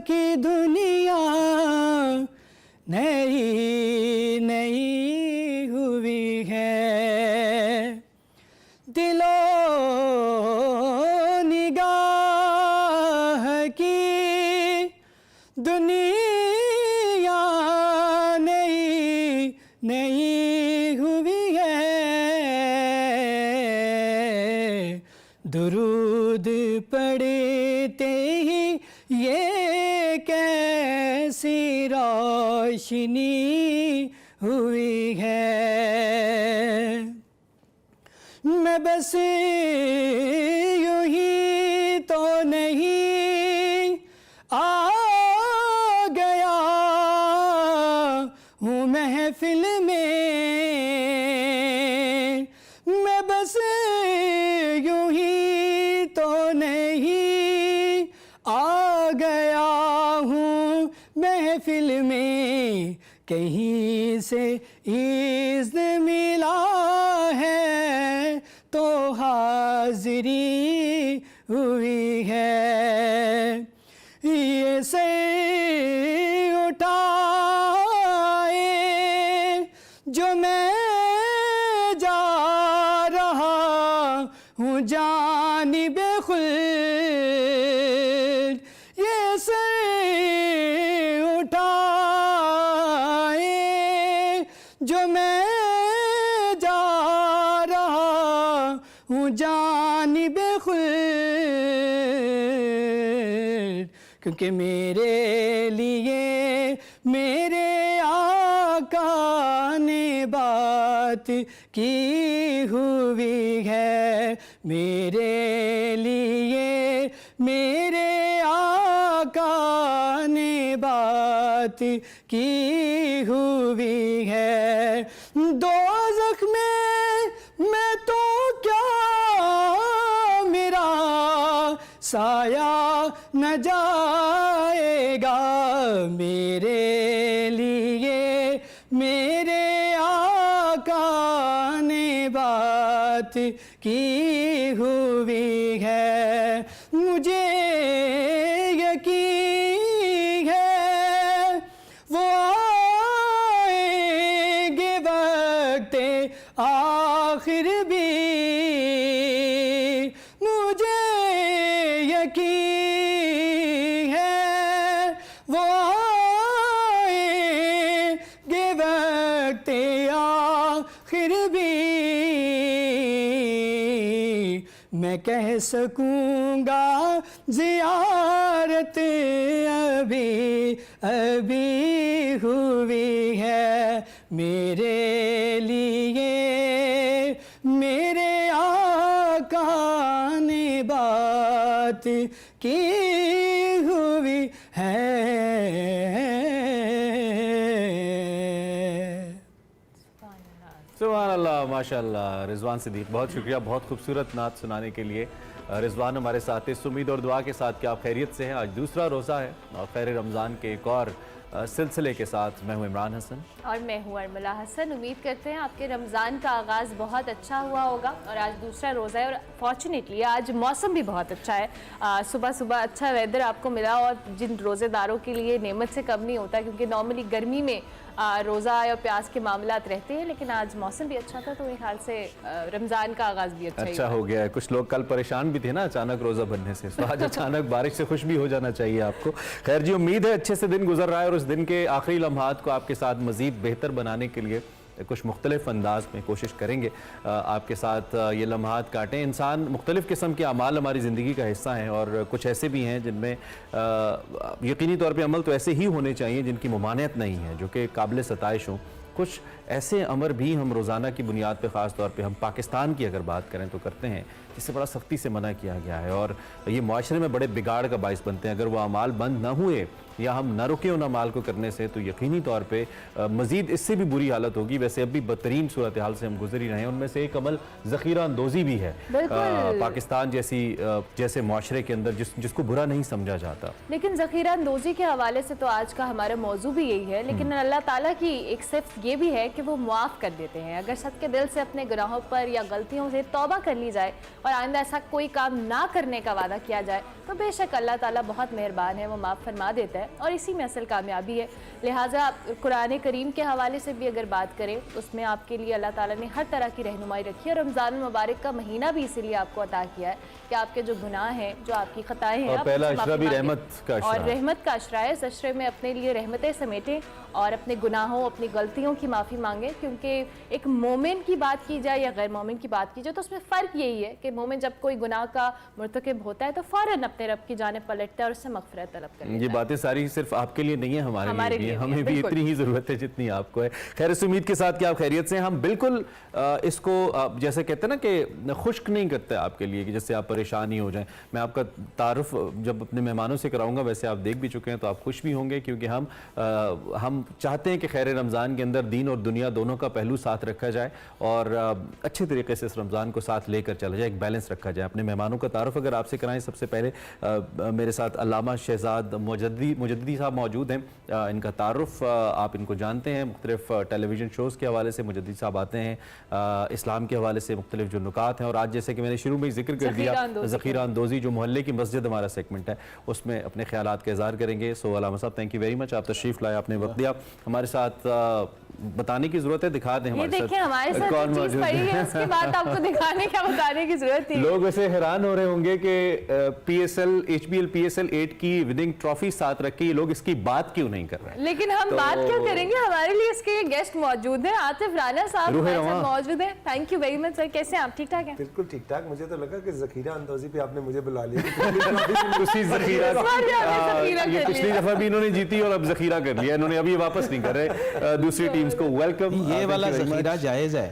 की दुनिया नई नई हुई है, दिलो निगाह की दुनिया नई नई हुई है। दुरूद पढ़ते ही ये कैसी रोशनी हुई है। मैं बस यूं ही तो नहीं आ गया हूँ महफिल में, मैं बस यूं ही तो नहीं आ गया हूँ महफिल में, कहीं से इज़्न मिला है तो हाज़िरी हुई है। ये से उठाए जो मैं जा रहा हूँ जानिबे खुल्द, ये से उठाए जो मैं जा रहा हूँ जानिबे खुल्द, क्योंकि मेरे लिए मेरे आका ने बात की हुई है। मेरे लिए मेरे आका ने बात की हुई है। दोज़ख में मैं तो क्या मेरा साया न जाएगा, मेरे लिए मेरे आका ने बात की हुई है। मुझे यकीन है वो आएंगे वक़्ते आखिर भी, मुझे यकीन है वो आएंगे वक़्ते आखिर भी। मैं कह सकूँगा ज़ियारत अभी अभी हुई है, मेरे लिए मेरे आका ने बात की हुई है। सुभान अल्लाह, माशाअल्लाह। रिजवान सिद्दीक, बहुत शुक्रिया बहुत खूबसूरत नात सुनाने के लिए। रिजवान हमारे साथ इस उम्मीद और दुआ के साथ कि आप खैरियत से हैं। आज दूसरा रोज़ा है और खैर रमज़ान के एक और सिलसिले के साथ मैं हूं इमरान हसन और मैं हूं अरमला हसन। उम्मीद करते हैं आपके रमज़ान का आगाज़ बहुत अच्छा हुआ होगा और आज दूसरा रोज़ा है और फॉर्चुनेटली आज मौसम भी बहुत अच्छा है। सुबह सुबह अच्छा वेदर आपको मिला और जिन रोज़ेदारों के लिए नेमत से कम नहीं होता, क्योंकि नॉर्मली गर्मी में रोज़ा और प्यास के मामलात रहते हैं, लेकिन आज मौसम भी अच्छा था तो मेरे ख्याल से रमज़ान का आगाज़ भी अच्छा हो गया है। कुछ लोग कल परेशान भी थे ना अचानक रोज़ा बनने से, तो आज अचानक बारिश से खुश भी हो जाना चाहिए आपको। खैर जी, उम्मीद है अच्छे से दिन गुजर रहा है और उस दिन के आखिरी लम्हात को आपके साथ मज़ीद बेहतर बनाने के लिए कुछ मुख्तलिफ अंदाज में कोशिश करेंगे आपके साथ ये लम्हात काटें। इंसान मुख्तलिफ़ किस्म के अमाल हमारी ज़िंदगी का हिस्सा हैं और कुछ ऐसे भी हैं जिनमें यकीनी तौर पे अमल तो ऐसे ही होने चाहिए जिनकी ममानियत नहीं है, जो कि काबिल सताइश हों। कुछ ऐसे अमर भी हम रोज़ाना की बुनियाद पे ख़ास तौर पे हम पाकिस्तान की अगर बात करें तो करते हैं जिससे बड़ा सख्ती से मना किया गया है और ये माशरे में बड़े बिगाड़ का बाइस बनते हैं। अगर वो अमाल बंद ना हुए या हम न रुके उन अमाल को करने से तो यकीनी तौर पे मज़ीद इससे भी बुरी हालत होगी। वैसे अभी बदतरीन सूरत हाल से हम गुजर ही रहे हैं। उनमें से एक अमल ज़ख़ीरा अंदोज़ी भी है पाकिस्तान जैसे माशरे के अंदर जिसको बुरा नहीं समझा जाता। लेकिन ज़ख़ीरा अंदोज़ी के हवाले से तो आज का हमारा मौजू भी यही है। लेकिन अल्लाह ताला की एक सिफ़त ये भी है कि वो मुआफ़ कर देते हैं। अगर सच्चे दिल से अपने गुनाहों पर या गलतियों से तौबा कर ली जाए और आइंदा ऐसा कोई काम ना करने का वादा किया जाए तो बेशक अल्लाह ताला बहुत मेहरबान है, वो माफ़ फरमा देता है और इसी में असल कामयाबी है। लिहाजा कुरान करीम के हवाले से भी अगर बात करें, उसमें आपके लिए अल्लाह ताला ने हर तरह की रहनुमाई रखी है। रमज़ान मुबारक का महीना भी इसीलिए आपको अता किया है कि आपके जो गुनाह हैं, जो आपकी खताएँ हैं, और पहला अशरा भी रहमत का अशरा और रहमत का अशरा है। इस अशरे में अपने लिए रहमतें समेटें और अपने गुनाहों, अपनी गलतियों की माफ़ी मांगे, क्योंकि एक मोमिन की बात की जाए या गैर मोमिन की बात की जाए तो उसमें फ़र्क यही है कि मोमिन जब कोई गुनाह का मुर्तकिब होता है तो फ़ौरन अपने रब की जानिब पलटता है और उससे मग़फ़िरत तलब करता है। ये बातें सारी सिर्फ आपके लिए नहीं है, हमारे लिए भी है। हमें भी बिल्कुल। इतनी ही ज़रूरत है जितनी आपको है। खैर, इस उम्मीद के साथ कि आप खैरियत से हैं। हम बिल्कुल इसको जैसे कहते हैं ना कि खुश्क नहीं करते आपके लिए कि जैसे आप परेशान ही हो जाएं। मैं आपका तारुफ जब अपने मेहमानों से कराऊंगा, वैसे आप देख भी चुके हैं, तो आप खुश भी होंगे, क्योंकि हम चाहते हैं कि खैर रमज़ान के अंदर दीन और दुनिया दोनों का पहलू साथ रखा जाए और अच्छे तरीके से इस रमज़ान को साथ लेकर चला जाए, एक बैलेंस रखा जाए। अपने मेहमानों का तारुफ अगर आपसे कराएं, सबसे पहले मेरे साथ अल्लामा शहजाद मुजद्दी साहब मौजूद हैं। इनका तारुफ आप इनको जानते हैं, मुख्तलिफ टेलीविज़न शोज़ के हवाले से मुजद्दी साहब आते हैं, इस्लाम के हवाले से मुख्तलिफ जो नुकात हैं। और आज जैसे कि मैंने शुरू में ही जिक्र कर दिया, ज़ख़ीरा अंदोज़ी जो मोहल्ले की मस्जिद हमारा सेगमेंट है, उसमें अपने ख्यालात का इज़हार करेंगे। सो अल्लामा साहब, थैंक यू वेरी मच, आप तशरीफ़ लाए, आपने वक्त दिया। हमारे साथ बताने की जरूरत है, दिखा दें हमारे देखिए हमारे साथ कौन चीज़ मौजूद पड़ी है, उसके बाद आपको दिखाने क्या बताने की जरूरत थी। लोग वैसे हैरान हो रहे होंगे कि HBL PSL 8 की विनिंग ट्रॉफी साथ रखी, ये लोग इसकी बात क्यों नहीं कर रहे हैं? लेकिन हम बात क्यों करेंगे, हमारे लिए इसके गेस्ट मौजूद हैं, आतिफ राना साहब हमारे साथ मौजूद हैं। Thank you very much sir, कैसे हैं आप? ठीक ठाक हैं? बिल्कुल ठीक ठाक। मुझे तो लगा कि ज़ख़ीरा अंदोज़ी पे आपने मुझे बुला लिया। उसी ज़ख़ीरा ये पिछली दफा भी इन्होंने जीती और अब ज़ख़ीरा कर लिया इन्होंने, अभी वापस नहीं कर रहे दूसरी टीम्स को। वेलकम। ये वाला ज़ख़ीरा जायज़ है,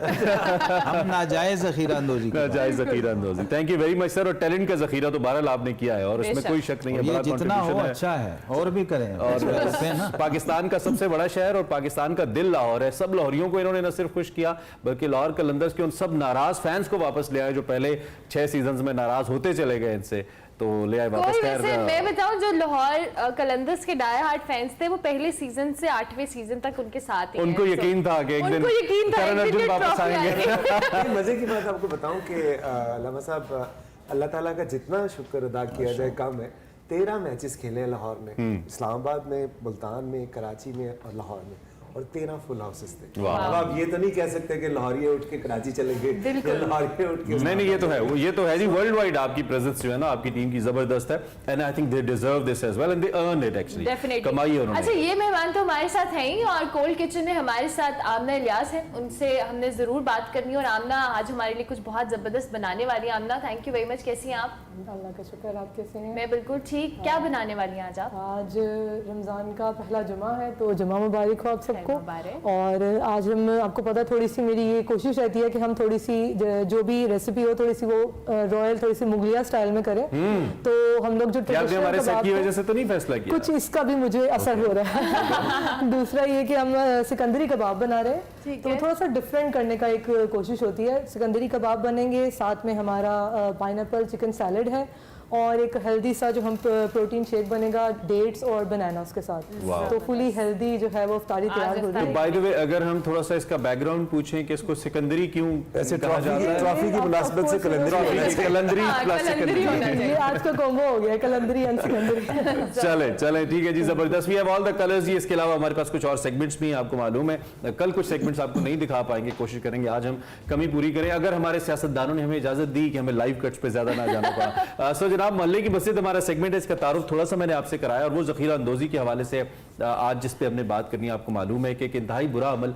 हम नाजायज़ ज़ख़ीरा अंदोज़ी, नाजायज़ ज़ख़ीरा अंदोज़ी। Thank you very much sir. और टैलेंट का ज़ख़ीरा तो बहरहाल आपने किया है और इसमें कोई शक नहीं है, बड़ा जितना हो अच्छा है, और भी करें। और पाकिस्तान का सबसे बड़ा शहर और पाकिस्तान का दिल लाहौर है। सब लाहौरियों को इन्होंने न सिर्फ खुश किया, बल्कि लाहौर कलंदर्स के उन सब नाराज फैंस को वापस ले आए जो पहले 6 सीजन में नाराज होते चले गए इनसे, तो ले आए वापस। मैं बताऊं, जो लाहौर कलंदर्स के डाई हार्ट फैंस थे, वो पहले सीजन से 8वें सीजन तक उनके साथ ही उनको यकीन था कि एक दिन करण अर्जुन वापस आएंगे। मजे की बात आपको बताऊं कि अल्लामा साहब, अल्लाह ताला का जितना शुक्र अदा किया जाए कम है। 13 मैचेस खेले हैं लाहौर में, इस्लामाबाद में, मुल्तान में, कराची में और लाहौर में, और 13 फुल हाउसेस थे। अब आप ये तो नहीं कह सकते कि लाहौरिये उठ के कराची चले गए, लाहौरिये उठ के। नहीं, ये तो है जी, वर्ल्ड वाइड आपकी प्रेजेंस जो है ना आपकी टीम की जबरदस्त है, and I think they deserve this as well and they earn it actually, कमाई है उन्होंने। अच्छा, ये मेहमान तो हमारे साथ हैं ही, और कोल्ड किचन में हमारे साथ आमना इलियास है, उनसे हमने जरूर बात करनी है। और आमना आज हमारे लिए कुछ बहुत जबरदस्त बनाने वाली है। आमना, थैंक यू वेरी मच, कैसी हैं आप? अल्लाह का शुक्र, आप कैसे हैं? मैं बिल्कुल ठीक। क्या बनाने वाली हैं आज आप? आज रमज़ान का पहला जुमा है, तो जुमा मुबारक हो आप सबको। और आज हम, आपको पता, थोड़ी सी मेरी ये कोशिश रहती है कि हम थोड़ी सी जो भी रेसिपी हो, थोड़ी सी वो रॉयल, थोड़ी सी मुगलिया स्टाइल में करें। तो हम लोग जो हमारे सेट की वजह से तो नहीं फैसला किया, कुछ इसका भी मुझे असर हो रहा है। दूसरा ये कि हम सिकंदरी कबाब बना रहे हैं, तो थोड़ा सा डिफरेंट करने का एक कोशिश होती है। सिकंदरी कबाब बनेंगे, साथ में हमारा पाइनएप्पल चिकन सैलड है, और एक हेल्दी सा जो हम प्रोटीन शेक बनेगा डेट्स और बनानास के साथ। तो फुली हेल्दी जो है वो इफ्तारी तैयार हो रही है। बाय द वे, अगर हम थोड़ा सा इसका बैकग्राउंड पूछें कि इसको सिकंदरी क्यों ऐसे कहा जाता है, ट्रॉफी की मुनासिबत से कलंदरी प्लस सिकंदरी, ये आज का कॉम्बो हो गया, कलंदरी एंड सिकंदरी। चले ठीक है जी, जबरदस्त। We have all the colours जी। इसके अलावा हमारे पास कुछ और सेगमेंट्स भी हैं, आपको मालूम है कल कुछ सेगमेंट्स आपको नहीं दिखा पाएंगे, कोशिश करेंगे आज हम कमी पूरी करें, अगर हमारे सियासतदानों ने हमें इजाजत दी कि हमें लाइव कट्स पे ज्यादा ना जाना पड़ा। सो जनाब, मोहल्ले की मस्जिद हमारा सेगमेंट है, इसका तारुफ थोड़ा सा मैंने आपसे कराया, और वो ज़ख़ीरा अंदोज़ी के हवाले से आज जिस पे हमने बात करनी है, आपको मालूम है कि एक इंतहाई बुरा अमल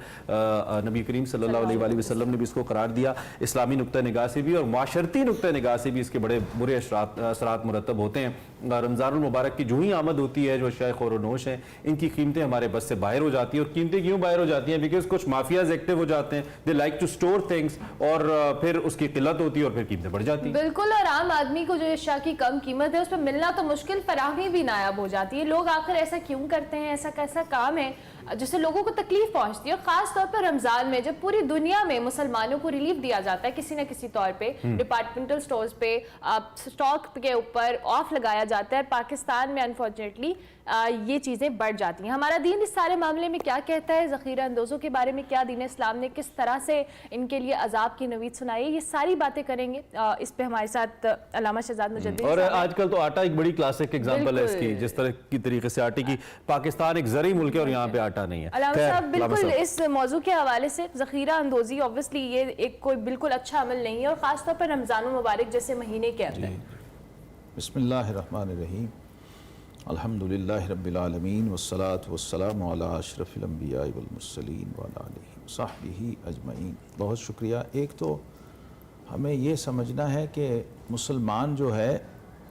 नबी करीम सल्लल्लाहु अलैहि वसल्लम ने भी इसको करार दिया, इस्लामी नुक्ता निगाह से भी और माशरती नुक्ता निगाह से भी इसके बड़े बुरे असरात मुरतब होते हैं। रमज़ानुल मुबारक की जो ही आमद होती है, जो अशिया ख़ोर-ओ-नोश हैं, इनकी कीमतें हमारे बस से बाहर हो जाती हैं। और कीमतें क्यों बाहर हो जाती हैं? बिकॉज कुछ माफियाज एक्टिव हो जाते हैं, they like to store things, और फिर उसकी किल्लत होती है और फिर कीमतें बढ़ जाती हैं। बिल्कुल, और आम आदमी को जो अशिया की कम कीमत है उस पर मिलना तो मुश्किल, फराहमी भी नायाब हो जाती है। लोग आखिर ऐसा क्यों करते हैं? ऐसा कैसा काम है जिससे लोगों को तकलीफ पहुंचती है, और खास तौर पर रमजान में जब पूरी दुनिया में मुसलमानों को रिलीफ दिया जाता है किसी न किसी तौर पे, डिपार्टमेंटल स्टोर्स पे स्टॉक के ऊपर ऑफ लगाया जाता है, पाकिस्तान में अनफॉर्चुनेटली ये चीज़ें बढ़ जाती हैं। हमारा दीन इस सारे मामले में क्या कहता है, ज़ख़ीरा अंदोज़ों के बारे में क्या दीन इस्लाम ने किस तरह से इनके लिए अजाब की नवीद सुनाई है, ये सारी बातें करेंगे। इस पे हमारे साथ अल्लामा शहजाद मुजद्दिद और साहब हैं। आजकल तो आटा एक बड़ी क्लासिक एग्जांपल है इसकी, जिस तरह की तरीके से आटे की, पाकिस्तान एक ज़री मुल्क है और यहाँ पे आटा नहीं है। अल्लामा खैर, साहब अल्लामा बिल्कुल साहब। इस मौजू के हवाले से ज़ख़ीरा अंदोज़ी ऑब्वियसली ये एक कोई बिल्कुल अच्छा अमल नहीं है, और ख़ासतौर पर रमज़ान मुबारक जैसे महीने के अंदर। बिस्मिल्लाहिर्रहमानिर्रहीम, अल्हम्दुलिल्लाहि रब्बिल आलमीन, वस्सलातु वस्सलामु अला अशरफिल अंबियाइ वल मुरसलीन व अला आलिहि व सहबिहि अजमईन। बहुत शुक्रिया। एक तो हमें ये समझना है कि मुसलमान जो है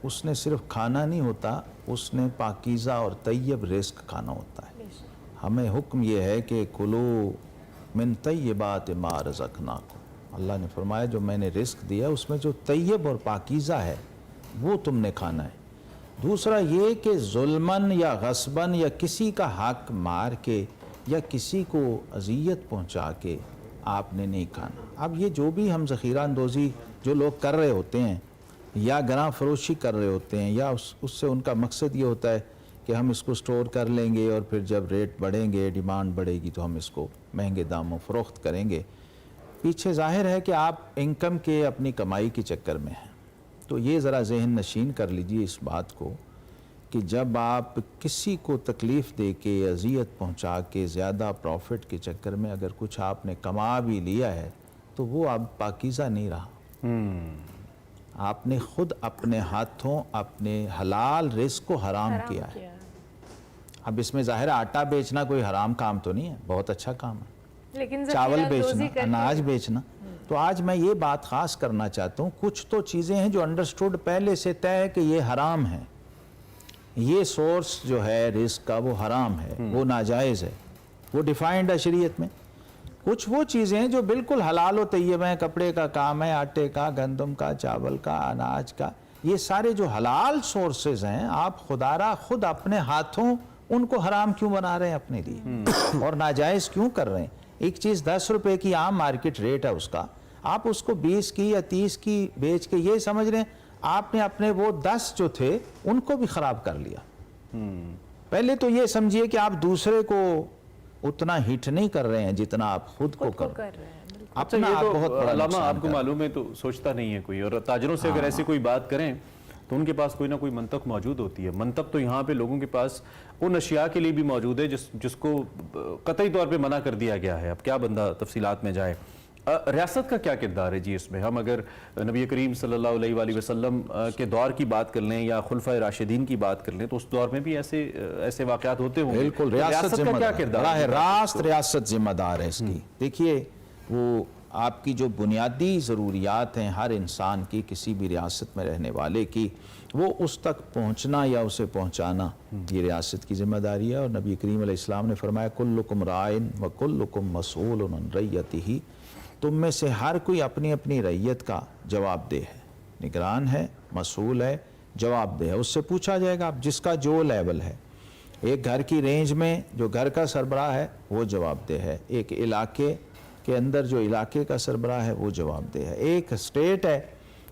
उसने सिर्फ खाना नहीं होता, उसने पाकीज़ा और तय्यब रिस्क खाना होता है। हमें हुक्म ये है कि कुलू मिन तय्यबात मा रज़क़नाकुम, अल्लाह ने फरमाया जो मैंने रिस्क दिया उसमें जो तय्यब और पाकीज़ा है वो तुमने खाना है। दूसरा ये कि जुल्मन या गस्बन या किसी का हक मार के या किसी को अजियत पहुंचा के आपने नहीं खाना। अब ये जो भी हम ज़ख़ीरा अंदोज़ी जो लोग कर रहे होते हैं या गरां फरोशी कर रहे होते हैं, या उससे उनका मकसद ये होता है कि हम इसको स्टोर कर लेंगे और फिर जब रेट बढ़ेंगे, डिमांड बढ़ेगी तो हम इसको महंगे दामों फ़रोख्त करेंगे। पीछे ज़ाहिर है कि आप इनकम के, अपनी कमाई के चक्कर में हैं। तो ये ज़रा जहन नशीन कर लीजिए इस बात को कि जब आप किसी को तकलीफ़ दे के, अजियत पहुंचा के, ज़्यादा प्रॉफिट के चक्कर में अगर कुछ आपने कमा भी लिया है तो वो अब पाकीज़ा नहीं रहा। आपने खुद अपने हाथों अपने हलाल रिस्क को हराम किया है। अब इसमें ज़ाहिर है आटा बेचना कोई हराम काम तो नहीं है, बहुत अच्छा काम है। लेकिन चावल ज़ख़ीरा अंदोज़ी बेचना, करके- अनाज बेचना। तो आज मैं ये बात ख़ास करना चाहता हूँ, कुछ तो चीज़ें हैं जो अंडरस्टूड पहले से तय है कि ये हराम है, ये सोर्स जो है रिस्क का वो हराम है, वो नाजायज़ है, वो डिफाइंड है शरीयत में। कुछ वो चीज़ें हैं जो बिल्कुल हलाल व तय्यब हैं, कपड़े का काम है, आटे का, गंदम का, चावल का, अनाज का, ये सारे जो हलाल सोर्सेज हैं आप खुदारा खुद अपने हाथों उनको हराम क्यों बना रहे हैं अपने लिए और नाजायज़ क्यों कर रहे हैं। एक चीज़ 10 रुपए की आम मार्केट रेट है उसका, आप उसको 20 की या 30 की बेच के ये समझ रहे हैं आपने अपने वो 10 जो थे उनको भी ख़राब कर लिया। पहले तो ये समझिए कि आप दूसरे को उतना हिट नहीं कर रहे हैं जितना आप खुद को कर रहे हैं। अच्छा, अपना ये आप तो बहुत बड़ा अलामा नुकसान आपको कर रहे हैं। मालूम है तो सोचता नहीं है कोई, और ताजरों से अगर ऐसी कोई बात करें तो उनके पास कोई ना कोई मंतक मौजूद होती है। मंतक तो यहाँ पे लोगों के पास उन अशिया के लिए भी मौजूद है जिसको कतई तौर पे मना कर दिया गया है। अब क्या बंदा तफसीलात में जाए। रियासत का क्या किरदार है जी इसमें? हम अगर नबी करीम सल्लल्लाहु अलैहि वसल्लम के दौर की बात कर लें या खुलफाए राशिदीन की बात कर लें तो उस दौर में भी ऐसे वाक़यात होते होंगे। बिल्कुल, तो रियासत का क्या जिम्मेदार किरदार है, है? रास्त रियासत जिम्मेदार है इसकी। देखिए वो आपकी जो बुनियादी ज़रूरियात हैं हर इंसान की, किसी भी रियासत में रहने वाले की, वो उस तक पहुँचना या उसे पहुँचाना ये रियासत की जिम्मेदारी है। और नबी करीम अलैहि सलाम ने फरमाया कुल्लुकुम राइन व कुल्लुकुम मसऊलुन अन रइयतिही, तुम में से हर कोई अपनी अपनी रैयत का जवाबदेह है, निगरान है, मसूल है, जवाबदेह है, उससे पूछा जाएगा। अब जिसका जो लेवल है, एक घर की रेंज में जो घर का सरबराह है वो जवाबदेह है, एक इलाके के अंदर जो इलाके का सरबराह है वो जवाबदेह है, एक स्टेट है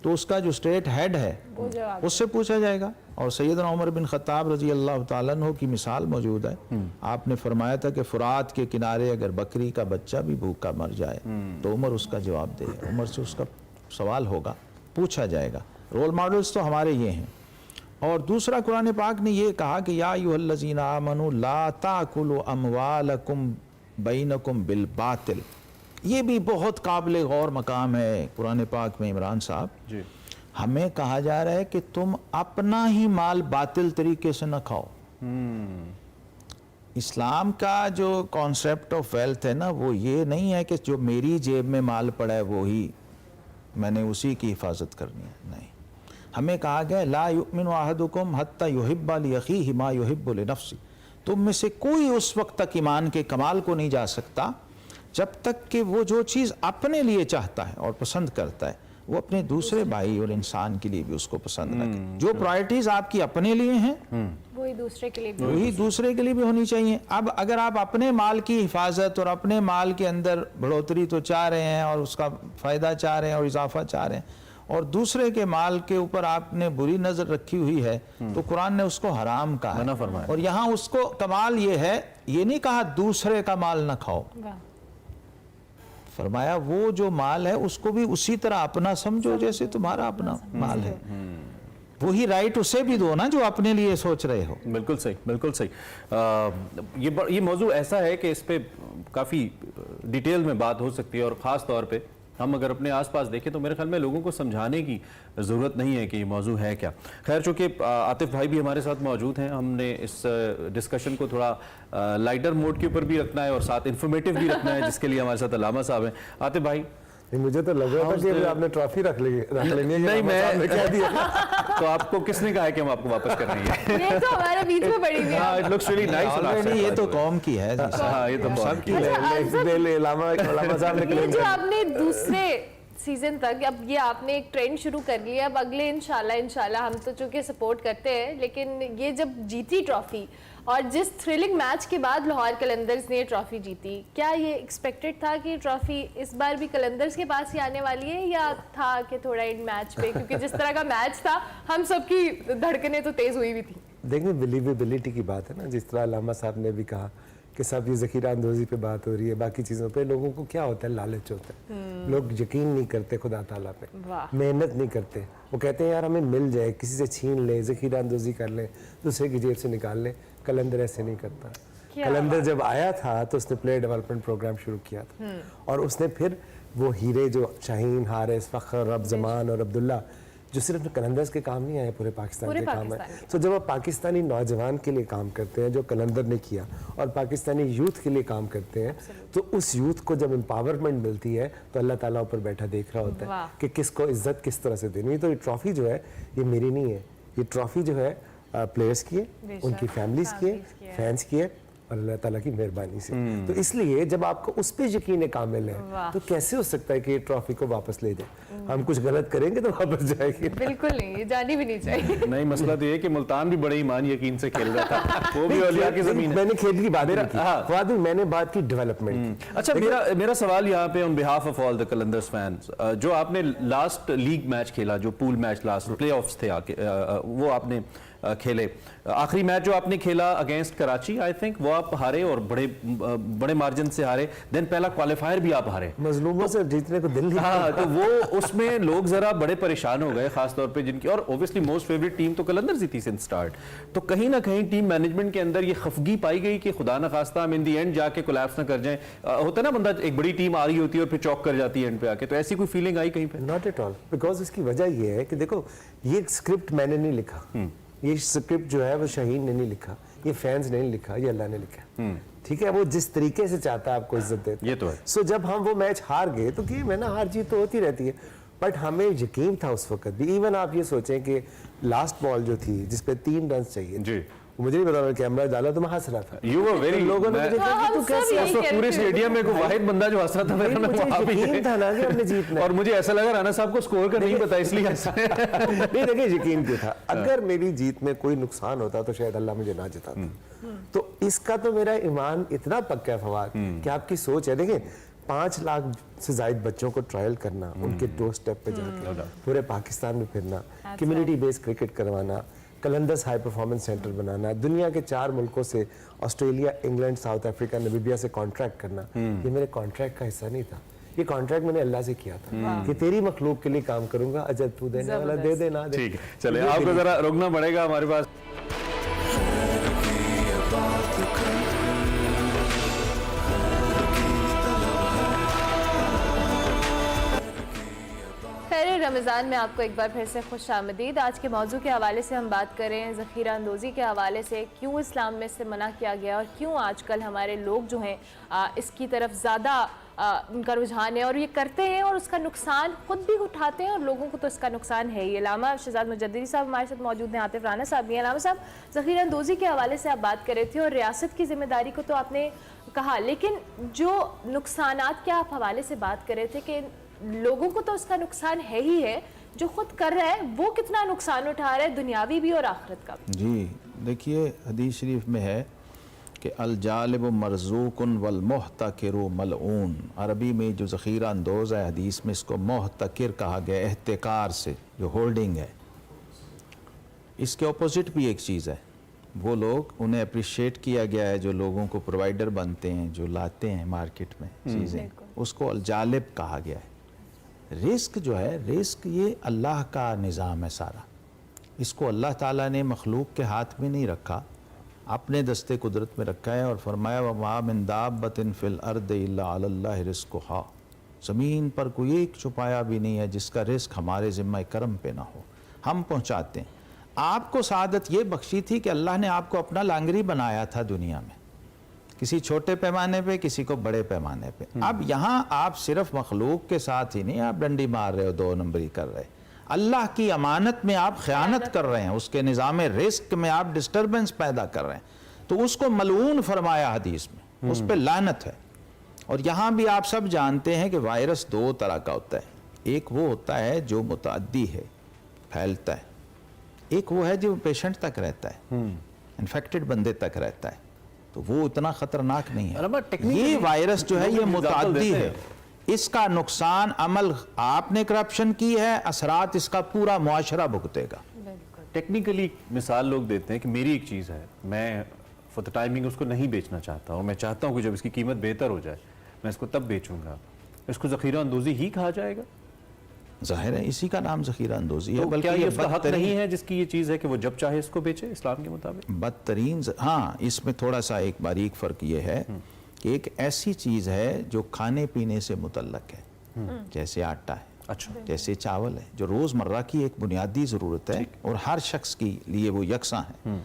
तो उसका जो स्टेट हेड है उससे पूछा जाएगा। और सैयदना उमर बिन खत्ताब रजी अल्लाह तआला अन्हु की मिसाल मौजूद है। आपने फरमाया था कि फुरात के किनारे अगर बकरी का बच्चा भी भूखा मर जाए तो उमर उसका जवाब दे, उमर से उसका सवाल होगा, पूछा जाएगा। रोल मॉडल्स तो हमारे ये हैं। और दूसरा कुरान पाक ने ये कहा कि या अय्युहल्लज़ीना आमनू ला ताकुलू अमवालकुम बैनकुम बिल बातिल, ये भी बहुत काबिल गौर मकाम है कुरान पाक में। इमरान साहब जी, हमें कहा जा रहा है कि तुम अपना ही माल बातिल तरीके से न खाओ। इस्लाम का जो कॉन्सेप्ट ऑफ वेल्थ है ना, वो ये नहीं है कि जो मेरी जेब में माल पड़ा है वो ही मैंने उसी की हिफाजत करनी है, नहीं। हमें कहा गया ला युमिनु अहदुकुम हत्ता युहिब्बा लिअखीहि मा युहिब्बु लिनफ्सी, तुम में से कोई उस वक्त तक ईमान के कमाल को नहीं जा सकता जब तक कि वो जो चीज़ अपने लिए चाहता है और पसंद करता है वो अपने दूसरे भाई और इंसान के लिए भी उसको पसंद रखें। जो प्रायोरिटीज आपकी अपने लिए हैं वही दूसरे के लिए भी वही दूसरे के लिए भी होनी चाहिए। अब अगर आप अपने माल की हिफाजत और अपने माल के अंदर बढ़ोतरी तो चाह रहे हैं और उसका फ़ायदा चाह रहे हैं और इजाफा चाह रहे हैं, और दूसरे के माल के ऊपर आपने बुरी नज़र रखी हुई है, तो कुरान ने उसको हराम कहा मना है। फरमाया। और यहाँ उसको कमाल ये है, ये नहीं कहा दूसरे का माल ना खाओ, वाह। फरमाया वो जो माल है उसको भी उसी तरह अपना समझो जैसे तुम्हारा अपना माल है। वही राइट उसे भी दो ना जो अपने लिए सोच रहे हो। बिल्कुल सही, बिल्कुल सही। ये मौजू ऐसा है कि इस पे काफ़ी डिटेल में बात हो सकती है, और ख़ास तौर पे हम अगर अपने आसपास देखें तो मेरे ख्याल में लोगों को समझाने की ज़रूरत नहीं है कि ये मौजू है क्या। खैर, चूँकि आतिफ भाई भी हमारे साथ मौजूद हैं, हमने इस डिस्कशन को थोड़ा लाइटर मोड के ऊपर भी रखना है और साथ इन्फॉर्मेटिव भी रखना है, जिसके लिए हमारे साथ अलामा साहब हैं। आतिफ भाई, नहीं, मुझे तो लग रहा था कि आपने ट्रॉफी रख लेनी है। नहीं, मैं कह दिया। तो आपको किसने कहा है कि हम आपको वापस कर रहे हैं? ये तो हमारे बीच में पड़ी हुई है। हाँ, it looks really nice on our already side, ये by तो the way. कौम की है। हाँ, ये तो बहुत की है। लामा साहब ने ये claim जो कर आपने दूसरे सीजन तक, अब ये आपने एक ट्रेंड शुरू कर लिया, अब अगले इंशाल्लाह हम तो चूंकि सपोर्ट करते हैं, लेकिन ये जब जीती ट्रॉफी और जिस थ्रिलिंग मैच के बाद लाहौर कलंदर्स ने ये ट्रॉफी जीती, क्या ये एक्सपेक्टेड था कि ट्रॉफी इस बार भी कलंदर्स के पास ही आने वाली है, या था कि थोड़ा इन मैच पे, क्योंकि जिस तरह का मैच था हम सबकी धड़कनें तो तेज हुई भी थी। देखिए, बिलीवेबिलिटी की बात है ना, जिस तरह लामा साहब ने भी कहा कि सब ये ज़ख़ीरा अंदोज़ी पे बात हो रही है, बाकी चीज़ों पे लोगों को क्या होता है, लालच होता है। लोग यकीन नहीं करते खुदा ताला पे, वाह। मेहनत नहीं करते। वो कहते हैं यार हमें मिल जाए, किसी से छीन ले, ज़ख़ीरा अंदोज़ी कर ले, दूसरे की जेब से निकाल ले। कलंदर ऐसे नहीं करता। कलंदर जब आया था तो उसने प्लेयर डेवलपमेंट प्रोग्राम शुरू किया था, और उसने फिर वो हीरे जो शाहीन, हारिस, फ़ख्र, रब जमान और अब्दुल्ला, जो सिर्फ कलंदर्स के काम नहीं आए, पूरे पाकिस्तान के काम है। तो जब आप पाकिस्तानी नौजवान के लिए काम करते हैं, जो कलंदर ने किया, और पाकिस्तानी यूथ के लिए काम करते हैं, तो उस यूथ को जब एम्पावरमेंट मिलती है तो अल्लाह ताला ऊपर बैठा देख रहा होता है कि किसको इज्जत किस तरह से देनी है। तो ये ट्रॉफी जो है ये मेरी नहीं है, ये ट्रॉफी जो है प्लेयर्स की है, उनकी फैमिलीज की है, फैंस की है, और अल्लाह ताला की मेहरबानी से। तो इसलिए जब आपको उस पे यकीन कामिल है तो कैसे हो सकता है कि ये ट्रॉफी को वापस ले जाए? हम कुछ गलत करेंगे तो वापस जाएगी। बिल्कुल नहीं, ये जानी भी नहीं चाहिए। नहीं, मसला तो ये है कि मुल्तान भी बड़े ईमान यकीन से खेल रहा था, वो भी औलिया की जमीन है। मैंने खेल की बात नहीं की, हाँ। फवाद, मैंने बात की डेवलपमेंट की। अच्छा, मेरा सवाल यहाँ पे on behalf of all the Qalandars fans, जो आपने लास्ट लीग मैच खेला, जो पूल मैच लास्ट प्लेऑफ्स थे आके, वो आपने खेले, आखिरी मैच जो आपने खेला अगेंस्ट कराची, आई थिंक वो आप हारे और बड़े मार्जिन से हारे, देन पहला क्वालिफायर भी आप हारे, मजलूमों से जीतने को दिल नहीं। हाँ, तो वो उसमें लोग जरा बड़े परेशान हो गए, खास तौर पे जिनकी, और ऑब्वियसली मोस्ट फेवरेट टीम तो कलंदर्स ही थी सिंस स्टार्ट। तो कहीं ना कहीं टीम मैनेजमेंट के अंदर ये खफगी पाई गई कि खुदा ना खास्ता हम इन दी एंड जाके कोलैप्स ना कर जाएं। होता है ना, बंदा एक बड़ी टीम आ रही होती है और फिर चौक कर जाती है एंड पे आके, तो ऐसी कोई फीलिंग आई कहीं पे? नॉट एट ऑल, बिकॉज इसकी वजह ये है कि देखो, ये स्क्रिप्ट मैंने नहीं लिखा, ये स्क्रिप्ट जो है वो शाहीन ने नहीं लिखा, ये फैंस ने नहीं लिखा, ये अल्लाह ने लिखा। ठीक है, वो जिस तरीके से चाहता है आपको इज्जत देता है, ये तो है। सो जब हम वो मैच हार गए तो गेम है ना, हार जीत तो होती रहती है, बट हमें यकीन था उस वक्त भी। इवन आप ये सोचें कि लास्ट बॉल जो थी जिसपे 3 रन चाहिए, जी, मुझे नहीं पता, कैमरा डाला तो मैं हंस रहा था। You were very- लोगों ने मैं- मुझे कहा कि तू कैसे यही उस वक्त कह पूरे रहे थे। स्टेडियम में कोई वाहिद बंदा जो हंस रहा था, मेरा नाम मुझे वहाँ भी यकीन है। था ना कि हमने जीतना है। और मुझे ऐसा लगा राना साहब को स्कोर का नहीं पता, इसलिए हंस रहे हैं। नहीं, देखिए यकीन क्यों था, अगर मेरी जीत में कोई नुकसान होता तो शायद अल्लाह मुझे ना जिताता। तो इसका तो मेरा ईमान इतना पक्का है फवाद कि आपकी सोच है। देखिए, 5 लाख से ज्यादा बच्चों को ट्रायल करना, उनके डोर स्टेप पे जाके पूरे पाकिस्तान में फिरना, कम्युनिटी बेस्ड क्रिकेट करवाना, कलंदर्स हाई परफॉर्मेंस सेंटर बनाना, दुनिया के 4 मुल्कों से, Australia, England, south Africa, Namibia से कॉन्ट्रैक्ट करना, ये मेरे कॉन्ट्रैक्ट का हिस्सा नहीं था। ये कॉन्ट्रैक्ट मैंने अल्लाह से किया था कि तेरी मखलूक के लिए काम करूंगा, अजब तू देने वाला दे देना दे। ठीक है, चले आपको जरा रुकना पड़ेगा हमारे पास। खैर रमज़ान में आपको एक बार फिर से खुश आमदीद। आज के मौजू के हवाले से हम बात करें ज़ख़ीरा अंदोज़ी के हवाले से, क्यों इस्लाम में से मना किया गया और क्यों आजकल हमारे लोग जो हैं इसकी तरफ ज़्यादा उनका रुझान है और ये करते हैं और उसका नुकसान खुद भी उठाते हैं और लोगों को तो इसका नुकसान है ही। अल्लामा शहजाद मुजद्दिदी साहब हमारे साथ मौजूद हैं, आतिफ राना साहब भी हैं। अल्लामा साहब, ज़ख़ीरा अंदोज़ी के हवाले से आप बात कर रहे थे और रियासत की जिम्मेदारी को तो आपने कहा, लेकिन जो नुकसानात के आप हवाले से बात कर रहे थे कि लोगों को तो उसका नुकसान है ही है, जो खुद कर रहा है वो कितना नुकसान उठा रहा है, दुनियावी भी और आखिरत का भी। जी देखिए, हदीस शरीफ में है कि अल जालिब मरजूकुन वल मुहतकिरु मलऊन। अरबी में जो ज़ख़ीरा अंदोज़ है, हदीस में इसको मुहतकिर कहा गया, एहतिकार से जो होल्डिंग है। इसके ऑपोजिट भी एक चीज़ है, वो लोग उन्हें अप्रिशिएट किया गया है जो लोगों को प्रोवाइडर बनते हैं, जो लाते हैं मार्केट में चीज़ें, उसको अल जालिब कहा गया है। रिस्क जो है, रिस्क ये अल्लाह का निज़ाम है सारा, इसको अल्लाह ताला ने मखलूक के हाथ में नहीं रखा, अपने दस्ते कुदरत में रखा है। और फरमाया वमा मिन दाब्बतिन फिल अर्द इल्ला अलल्लाहि रिज़्क़ुहा, ज़मीन पर कोई एक छुपाया भी नहीं है जिसका रिस्क हमारे ज़िम्मा करम पे ना हो, हम पहुँचाते हैं। आपको सादत ये बख्शी थी कि अल्लाह ने आपको अपना लांगरी बनाया था दुनिया में, किसी छोटे पैमाने पे, किसी को बड़े पैमाने पे। अब यहाँ आप सिर्फ मखलूक के साथ ही नहीं आप डंडी मार रहे हो, 2 नंबरी कर रहे, अल्लाह की अमानत में आप ख़यानत कर रहे हैं, उसके निज़ाम रिस्क में आप डिस्टर्बेंस पैदा कर रहे हैं, तो उसको मलऊन फरमाया हदीस में, उस पर लानत है। और यहाँ भी आप सब जानते हैं कि वायरस 2 तरह का होता है, एक वो होता है जो मुतअद्दी है, फैलता है, एक वो है जो पेशेंट तक रहता है, इन्फेक्टेड बंदे तक रहता है, तो वो इतना खतरनाक नहीं है। ये वायरस जो है ये मुतअद्दी है, इसका नुकसान अमल आपने करप्शन की है, असरात इसका पूरा मुआशरा भुगतेगा। टेक्निकली मिसाल लोग देते हैं कि मेरी एक चीज़ है, मैं फॉर द टाइमिंग उसको नहीं बेचना चाहता और मैं चाहता हूँ कि जब इसकी कीमत बेहतर हो जाए मैं इसको तब बेचूंगा, इसको ज़ख़ीरा अंदोज़ी ही कहा जाएगा? जाहिर है इसी का नाम ज़ख़ीरा अंदोज़ी है। तो बल्कि क्या ये ये उसका हक नहीं है जिसकी ये चीज़ है कि वो जब चाहे इसको बेचे इस्लाम के मुताबिक? बदतरीन, हाँ, इसमें थोड़ा सा एक बारीक फ़र्क ये है कि एक ऐसी चीज़ है जो खाने पीने से मुतल्लक है, जैसे आटा है, अच्छा, जैसे चावल है, जो रोज़मर्रा की एक बुनियादी ज़रूरत है और हर शख्स के लिए वो यकसा है।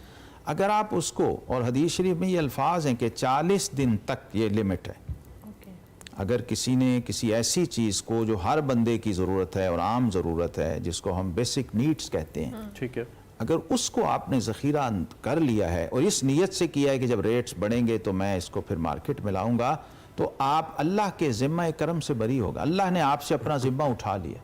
अगर आप उसको, और हदीस शरीफ में ये अल्फाज हैं कि 40 दिन तक ये लिमिट है, अगर किसी ने किसी ऐसी चीज़ को जो हर बंदे की ज़रूरत है और आम ज़रूरत है, जिसको हम बेसिक नीड्स कहते हैं, ठीक है, अगर उसको आपने ज़ख़ीरा कर लिया है और इस नीयत से किया है कि जब रेट्स बढ़ेंगे तो मैं इसको फिर मार्केट में लाऊंगा, तो आप अल्लाह के ज़िम्मा करम से बरी होगा। अल्लाह ने आपसे अपना ज़िम्मा उठा लिया।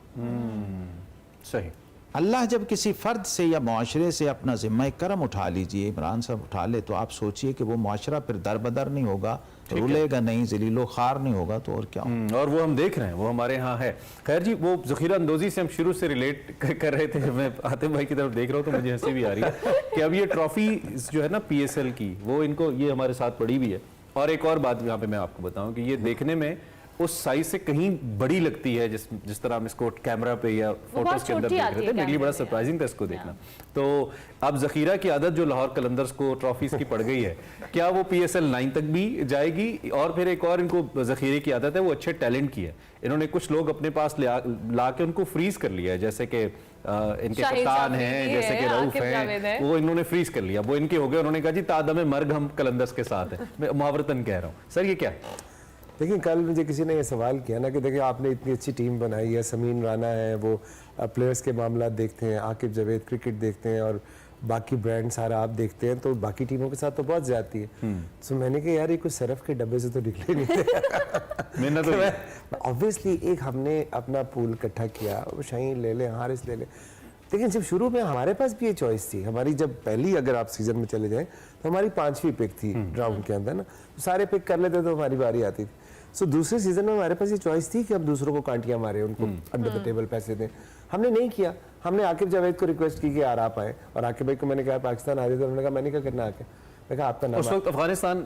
सही। अल्लाह जब किसी फ़र्द से या मुआशरे से अपना ज़िम्मा करम उठा लीजिए, इमरान साहब उठा ले, तो आप सोचिए कि वो मुआशरा फिर दर बदर नहीं होगा, रुलेगा नहीं, ज़लीलो ख़ार नहीं होगा, तो और क्या होगा। और वो हम देख रहे हैं, वो हमारे यहाँ है। खैर जी, वो ज़ख़ीरा अंदोज़ी से हम शुरू से रिलेट कर रहे थे, मैं आतिफ भाई की तरफ देख रहा हूँ तो मुझे हंसी भी आ रही है कि अब ये ट्रॉफ़ी जो है ना PSL की, वो इनको ये हमारे साथ पड़ी भी है। और एक और बात यहाँ पे मैं आपको बताऊँ कि ये देखने में उस साइज से कहीं बड़ी लगती है, जिस तरह हम इसको कैमरा पे या फोटोज के अंदर देख रहे थे, मेरे लिए बड़ा सरप्राइजिंग था इसको देखना। तो अब ज़ख़ीरा की आदत जो लाहौर कलंदर्स को ट्रॉफीज की पड़ गई है, क्या वो PSL 9 तक भी जाएगी? और फिर एक और इनको ज़ख़ीरे की आदत है, वो अच्छे टैलेंट की है। इन्होंने कुछ लोग अपने पास ला के उनको फ्रीज कर लिया है, जैसे कि इनके कप्तान हैं, जैसे कि रऊफ हैं, वो इन्होंने फ्रीज कर लिया, वो इनके हो गए। उन्होंने कहा जी तादम मर्ग हम कलंदर्स के साथ हैं। मैं मुहावरतन कह रहा हूँ। सर ये क्या? देखिए, कल मुझे किसी ने ये सवाल किया ना कि देखिए आपने इतनी अच्छी टीम बनाई है, समीन राना है, वो प्लेयर्स के मामला देखते हैं, आकिब जावेद क्रिकेट देखते हैं और बाकी ब्रांड सारा आप देखते हैं, तो बाकी टीमों के साथ तो बहुत ज्यादती है। तो मैंने कहा यार ये कुछ सरफ के डब्बे से तो निकले नहीं तो ऑब्वियसली एक हमने अपना पूल इकट्ठा किया, वो शाहीन ले ले, हारिस ले ले। लेकिन जब शुरू में हमारे पास भी ये चॉइस थी, हमारी जब पहली अगर आप सीजन में चले जाएं तो हमारी 5वीं पिक थी राउंड के अंदर ना, तो सारे पिक कर लेते तो हमारी बारी आती थी। सो दूसरे सीजन में हमारे पास ये चॉइस थी कि अब दूसरों को कांटियां मारे, उनको अंडर द टेबल पैसे दें। हमने नहीं किया, हमने आकिब जावेद को रिक्वेस्ट की कि यार आप आए, और आकिब भाई को मैंने कहा पाकिस्तान आ रहे थे, उन्होंने कहा मैंने क्या करना आके, मैं कहा आपका नाम, उस वक्त अफगानिस्तान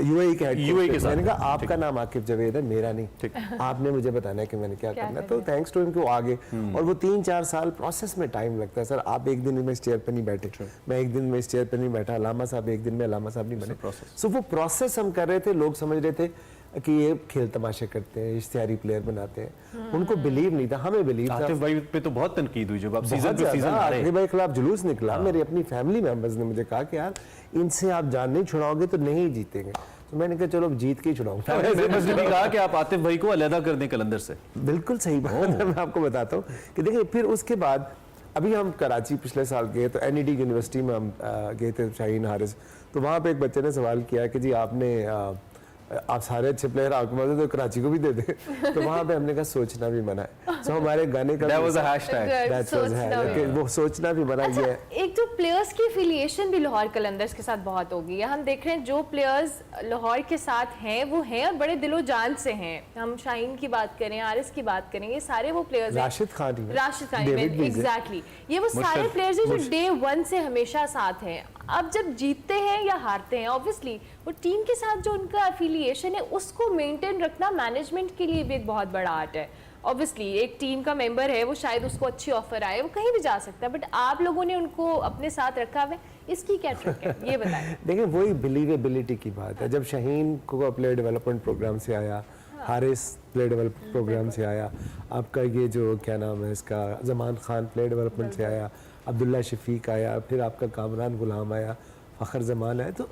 UAE के साथ, मैंने कहा ठीक आपका नाम आकिब जावेद है, मेरा नहीं, आपने मुझे बताना है कि मैंने क्या करना है। तो थैंक्स टू हिम कि वो आगे, और वो 3-4 साल प्रोसेस में टाइम लगता है सर। आप एक दिन में इस चेयर पर नहीं बैठे, मैं एक दिन में इस चेयर पर नहीं बैठा, अलामा साहब एक दिन में अलामा साहब नहीं बने। सो वो प्रोसेस हम कर रहे थे, लोग समझ रहे थे कि ये खेल तमाशे करते हैं, इश्तिहारी प्लेयर बनाते हैं, उनको बिलीव नहीं था, हमें बिलीव था। आतिफ भाई पे तो बहुत तनकीद हुई जब आप सीजन पे सीजन आ रहे आतिफ भाई खिलाफ जुलूस निकला। मेरी अपनी फैमिली मेंबर्स ने मुझे कहा कि यार इनसे आप जान नहीं छुड़ाओगे तो नहीं जीतेंगे। तो मैंने कहा चलो जीत के ही छुड़ाऊंगा। मेंबर्स ने भी कहा कि आप आतिफ भाई को अलग कर दें कलंदर से। बिल्कुल सही बात है, मैं आपको बताता हूँ कि देखिए फिर उसके बाद अभी हम कराची पिछले साल गए तो NED यूनिवर्सिटी में हम गए थे, शाहीन हारिस, तो वहाँ पे एक बच्चे ने सवाल किया कि जी आपने आप सारे अच्छे प्लेयर आपके पास है तो कराची को भी दे दें। तो वहाँ पे हमने कहा सोचना भी मना है। तो हमारे गाने का That was a hashtag. That was a सोचना hashtag। भी। वो सोचना भी मना अच्छा, ये है। एक जो प्लेयर्स की एफिलिएशन भी लाहौर कलंदर्स के साथ बहुत होगी। हम देख रहे हैं जो प्लेयर्स लाहौर के साथ हैं वो हैं और बड़े दिलो जान से हैं। हम शाहीन की बात करें, आरिस की बात करें, ये सारे वो प्लेयर्स हैं। राशिद खान ही है। राशिद खान, डेविड भी है। एग्जैक्टली, ये वो सारे प्लेयर्स हैं जो डे वन से हमेशा साथ हैं। अब जब जीतते हैं या हारते हैं, ऑब्वियसली वो टीम के साथ जो उनका एफिलिएशन है उसको मेंटेन रखना मैनेजमेंट के लिए भी एक बहुत बड़ा आर्ट है। ऑब्वियसली एक टीम का मेंबर है, वो शायद उसको अच्छी ऑफर आए, वो कहीं भी जा सकता है, बट आप लोगों ने उनको अपने साथ रखा हुआ है, इसकी क्या ट्रिक है, ये बताएं। देखिए वही बिलीवेबिलिटी की बात है। जब शाहीन को प्लेयर डेवलपमेंट प्रोग्राम से आया, हारिस प्लेयर डेवलपमेंट प्रोग्राम से आया, आपका ये जो क्या नाम है इसका जमान खान प्लेयर डेवलपमेंट से आया, अब्दुल्ला शफीक आया, फिर आपका कामरान गुलाम आया, फ़खर जमान आया। तो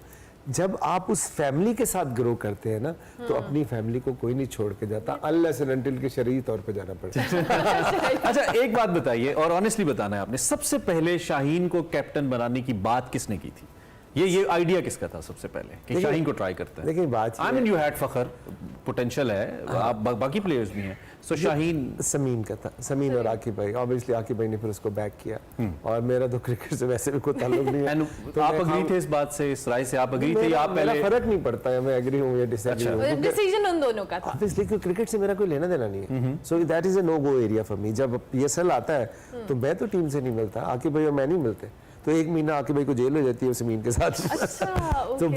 जब आप उस फैमिली के साथ ग्रो करते हैं ना तो अपनी फैमिली को कोई नहीं छोड़ के जाता, अनलेस एंड अनटिल के शरई तौर पे जाना पड़ता है। अच्छा, एक बात बताइए और ऑनेस्टली बताना है आपने, सबसे पहले शाहीन को कैप्टन बनाने की बात किसने की थी? ये आइडिया किसका था सबसे पहले कि शाहीन को ट्राई करते हैं? देखिए बात I mean you had Fakhar, potential है, आप बाकी प्लेयर्स भी हैं, सो शाहीन समीन का था, समीन और आकिब भाई। ऑब्वियसली आकिब भाई ने फिर उसको बैक किया और मेरा तो क्रिकेट से वैसे भी कोई ताल्लुक नहीं है। एंड तो आप मैं अग्री थे इस बात से, इस राय से आप अग्री थे या आप मेरा पहले? फर्क नहीं पड़ता है, मैं एग्री हूँ या डिसएग्री हूँ। डिसीजन उन दोनों का था। ऑब्वियसली क्योंकि क्रिकेट से मेरा कोई लेना देना नहीं है, so that is a no go area for me. जब पीएसएल आता है तो मैं तो टीम से नहीं मिलता, आकिब भाई और मैं नहीं मिलते, तो एक महीना आकिब भाई को जेल हो जाती है समीन के साथ। अच्छा, तो ओके।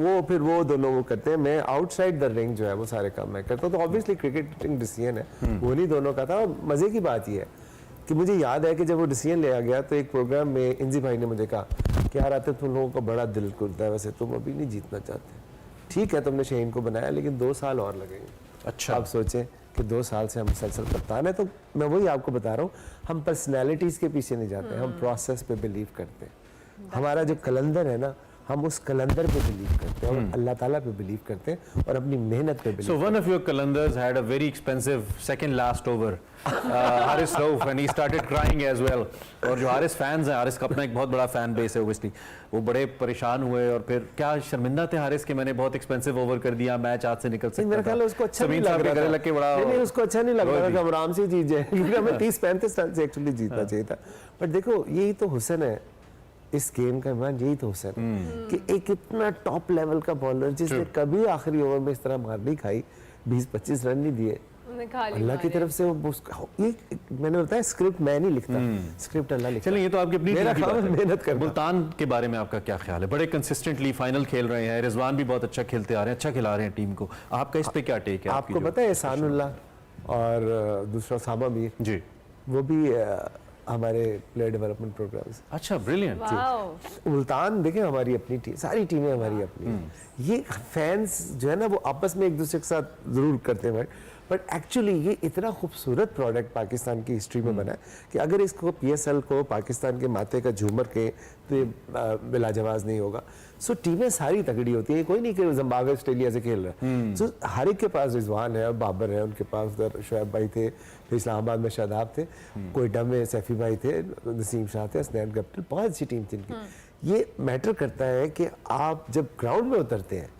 वो फिर वो दोनों वो करते हैं, मैं आउटसाइड द रिंग जो है वो सारे काम मैं करता हूँ। तो ऑब्वियसली क्रिकेटिंग डिसीजन है, वो नहीं दोनों का था। और मजे की बात ये है कि मुझे याद है कि जब वो डिसीजन लिया गया तो एक प्रोग्राम में इंजी भाई ने मुझे कहा कि यार आते तुम लोगों का बड़ा दिल करता है, वैसे तुम अभी नहीं जीतना चाहते, ठीक है तुमने शाहीन को बनाया लेकिन 2 साल और लगेंगे। अच्छा, आप सोचें कि 2 साल से हम मुसलसल कप्तान है। तो मैं वही आपको बता रहा हूँ, हम पर्सनैलिटीज़ के पीछे नहीं जाते, हम प्रोसेस पे बिलीव करते हैं। हमारा जो कलंदर है ना, हम उस कलंदर पे बिलीव करते हैं और अल्लाह ताला पे बिलीव करते हैं और अपनी मेहनत पे believe. so one of your Qalandars had a very expensive second last over, Haris Rauf, and he started crying as well। और जो हारिस फैंस हैं, हारिस का अपना एक बहुत बड़ा फैन बेस है ऑब्वियसली, वो बड़े परेशान हुए और फिर क्या शर्मिंदा थे हारिस के, मैंने बहुत एक्सपेंसिव ओवर कर दिया, मैच हाथ से निकल सकता था। मेरा ख्याल है उसको अच्छा नहीं समीन साहब लग के रहा गले था। लग के बड़ा नहीं, उसको अच्छा नहीं लग रहा था रोई कि हम आराम से जीत जाए, क्योंकि हमें 30-35 रन से एक्चुअली जीतना चाहिए था। बट देखो यही तो हुस्न है इस गेम का, मान यही तो हुस्न है कि एक इतना टॉप लेवल का बॉलर जिसने कभी आखिरी ओवर में इस तरह मार नहीं खाई, 20-25 रन नहीं दिए, अल्लाह की तरफ से वो ये मैंने बताया स्क्रिप्ट मैं नहीं लिखता, स्क्रिप्ट अल्लाह लिखता। चलिए, ये तो आपकी अपनी मेरा टीम की काम बात है है। मेहनत करना। मुल्तान के बारे में आपका क्या ख्याल है? बड़े कंसिस्टेंटली फाइनल खेल रहे हैं, रिजवान भी बहुत अच्छा खेलते आ रहे हैं, अच्छा खिला रहे हैं टीम को, आपका इस पे क्या टेक है? आपको पता है एहसानुल्लाह और दूसरा सामा मीर जी, वो भी हमारे प्लेयर डेवलपमेंट प्रोग्राम से। अच्छा, ब्रिलियंट। मुल्तान देखें हमारी अपनी टीम, सारी टीमें हमारी अपनी। ये फैंस जो है ना वो आपस में एक दूसरे के साथ जरूर करते हैं, बट एक्चुअली ये इतना खूबसूरत प्रोडक्ट पाकिस्तान की हिस्ट्री में बना है कि अगर इसको पीएसएल को पाकिस्तान के माथे का झूमर के तो ये बिलाजवाज नहीं होगा। सो टीमें सारी तगड़ी होती है, कोई नहीं कि जिम्बाब्वे ऑस्ट्रेलिया से खेल रहा है। सो हर एक के पास रिजवान है, बाबर है, उनके पास उधर शोएब भाई थे, फिर इस्लामाबाद में शादाब थे, कोयटा में सैफी भाई थे, नसीम शाह थे, हसनैन गप्टिल, बहुत अच्छी टीम थी इनकी। ये मैटर करता है कि आप जब ग्राउंड में उतरते हैं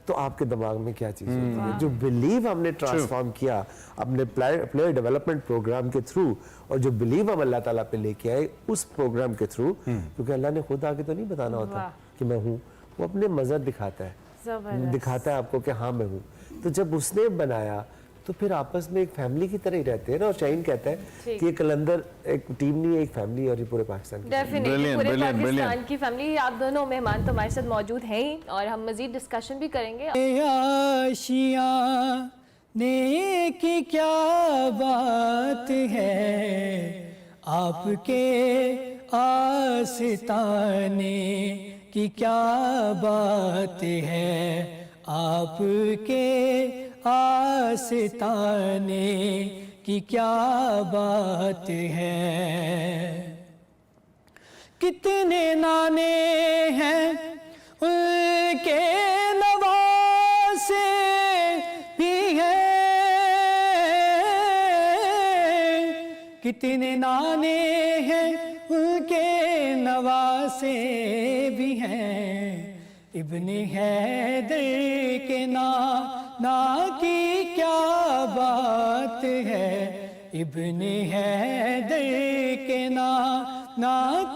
तो आपके दिमाग में क्या चीज़ होती है। जो बिलीव हमने ट्रांसफॉर्म किया अपने प्लेयर डेवलपमेंट प्रोग्राम के थ्रू, और जो बिलीव हम अल्लाह ताला पे लेके आए उस प्रोग्राम के थ्रू, क्योंकि अल्लाह ने खुद आके तो नहीं बताना होता कि मैं हूँ, वो अपने मज़हर दिखाता है, दिखाता है आपको कि हाँ मैं हूँ। तो जब उसने बनाया तो फिर आपस में एक फैमिली की तरह ही रहते हैं ना। और शाहीन कहता है कि ये कलंदर एक टीम नहीं है, एक फैमिली है, और ये पूरे पाकिस्तान की डेफिनेटली Brilliant, पूरे brilliant, पाकिस्तान की फैमिली। आप दोनों मेहमान तो हमारे साथ मौजूद हैं ही और हम मजीद डिस्कशन भी करेंगे। आशियाँ ने की क्या बात है, आपके आस्ताने की क्या बात है, आपके आस्ताने की क्या बात है। कितने नाने हैं उनके नवासे भी हैं, कितने नाने हैं उनके नवासे भी हैं। इब्ने हैदर के ना की क्या बात है, इब्ने हैदर के ना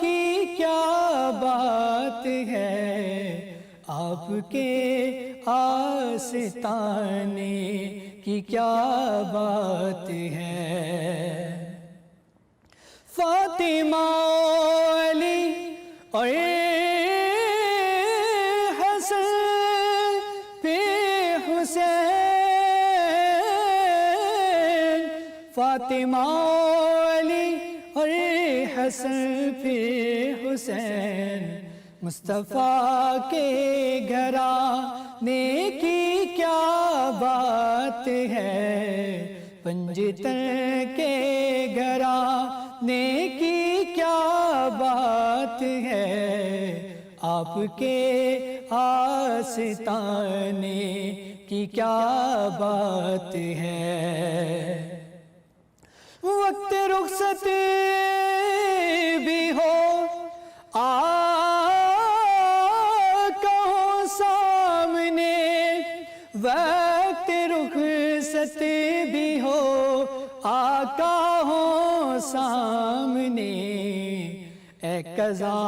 की क्या बात है, आपके आस्ताने की क्या बात है। फातिमा अली और हसन पे हुसैन, फातिमा अली और हसन पे हुसैन, मुस्तफ़ा के घराने की क्या बात है, पंजतन के घराने की क्या बात है, आपके आस्ताने की क्या बात है। वक्त रुखसत भी हो आका सामने, वक्त रुखसत भी हो आका हो सामने, ए कज़ा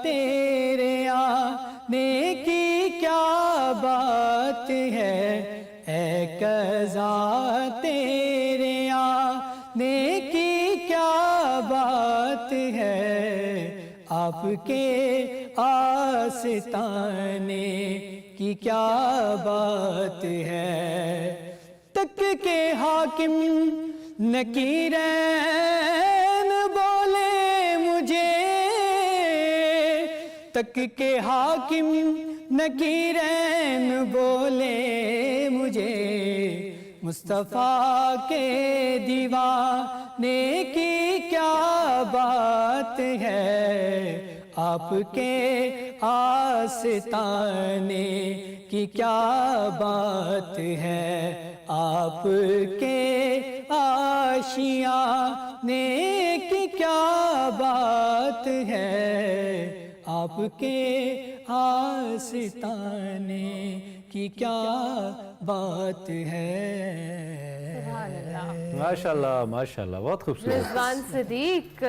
तेरे आने की क्या बात है, ए कज़ा तेरे आने की क्या बात है, आपके आस्ताने की क्या बात है। तक के हाकिम नकीरैन बोले मुझे, तक के हाकिम नकीरैन बोले मुझे, मुस्तफ़ा के दीवाने की क्या बात है, आपके आस्ताने की क्या बात है, आपके आशियाने की क्या बात है, आपके आस्ताने की क्या बात है। माशाल्लाह माशाल्लाह, बहुत खूबसूरत। रिजवान सदीक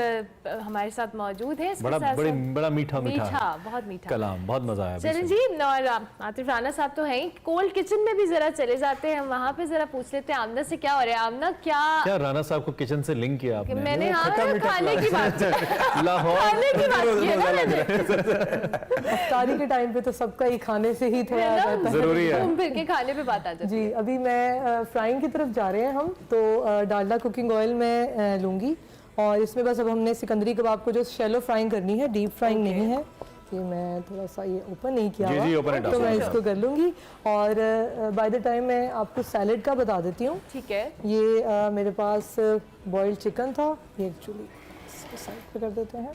हमारे साथ मौजूद है। इसके बड़ा साथ बड़ी साथ बड़ा मीठा बहुत मीठा कलाम, बहुत मजा आया। चलें जी, और आतिफ राना साहब तो हैं, कोल्ड किचन में भी जरा चले जाते हैं, वहाँ पे जरा पूछ लेते हैं आमना से क्या हो रहा है। आमना क्या राना साहब को किचन से लिंक किया आपने? मैंने खाने की बात लाहौर खाने की बात की है ना मैंने। इफ्तारी के टाइम पे तो सबका ही खाने से ही थोड़ा रहता है। जरूरी है। घूम फिर के खाने पे बात आ जाती है। जी, अभी मैं फ्राइंग की तरफ जा रहे हैं हम, तो डालडा कुकिंग ऑयल में लूँगी, और इसमें बस अब हमने सिकंदरी कबाब को जो शैलो फ्राइंग करनी है, डीप फ्राइंग नहीं है। ये मैं थोड़ा सा ये ओपन नहीं किया जी, हुआ, जी, open it तो up। मैं इसको कर लूँगी। और बाय द टाइम मैं आपको सैलेड का बता देती हूँ। ठीक है, ये मेरे पास बॉइल्ड चिकन था, ये एक्चुअली इसको साइड पे कर देते हैं।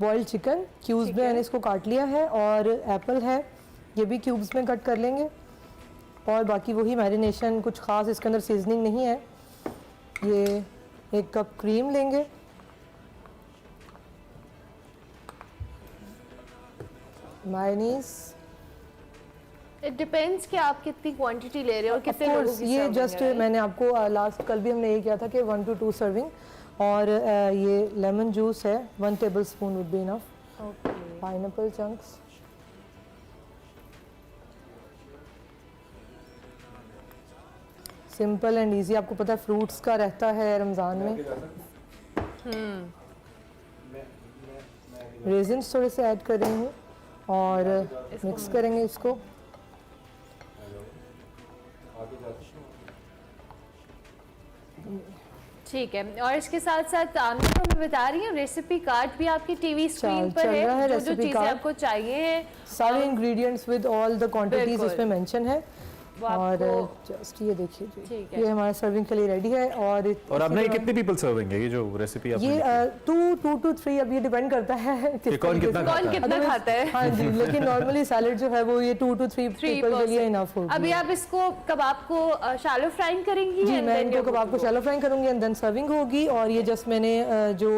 बॉइल्ड चिकन क्यूब्स में मैंने इसको काट लिया है, और एप्पल है, ये भी क्यूब्स में कट कर लेंगे। और बाकी वही मैरिनेशन, कुछ ख़ास इसके अंदर सीजनिंग नहीं है। ये 1 कप क्रीम लेंगे, मायोनीज, इट डिपेंड्स कि आप कितनी क्वांटिटी ले रहे हो और कितने लोगों कोर्स की ये serving जस्ट है। मैंने आपको लास्ट कल भी हमने ये किया था कि 1 to 2 सर्विंग। और ये लेमन जूस है, 1 tablespoon would be enough. Pineapple chunks, simple and easy. आपको पता है फ्रूट्स का रहता है रमज़ान में। रेजिन्स थोड़े से ऐड कर रही हूँ, और मिक्स करेंगे इसको। ठीक है, और इसके साथ साथ आमना को मैं बता रही हूँ, रेसिपी कार्ड भी आपकी टीवी स्क्रीन पर चल रहा है है, जो recipe चीज़ें card। आपको चाहिए है सारे ingredients with all the quantities बिल्कुल। इसमें मेंशन है। वो और आपको जस्ट ये देखिए जी, ठीक है। ये हमारा सर्विंग के लिए रेडी है। और और आपने ये कितने पीपल सर्विंग है ये जो रेसिपी आपने ये लिखी? 2 to 3 अब ये डिपेंड करता है कि कौन तरीके कितना से। खाता कौन है। कितना Otherwise- खाता है। हाँ जी, लेकिन नॉर्मली सैलेड जो है वो ये 2 to 3 पीपल के लिए इनफ होगी। अभी आप इसको कबाब को शैलो फ्राइंग करेंगी जी, and मैं then इनको you're कबाब good को to go? शैलो फ्राइंग करूंगी एंड देन सर्विंग होगी। और ये जस्ट मैंने जो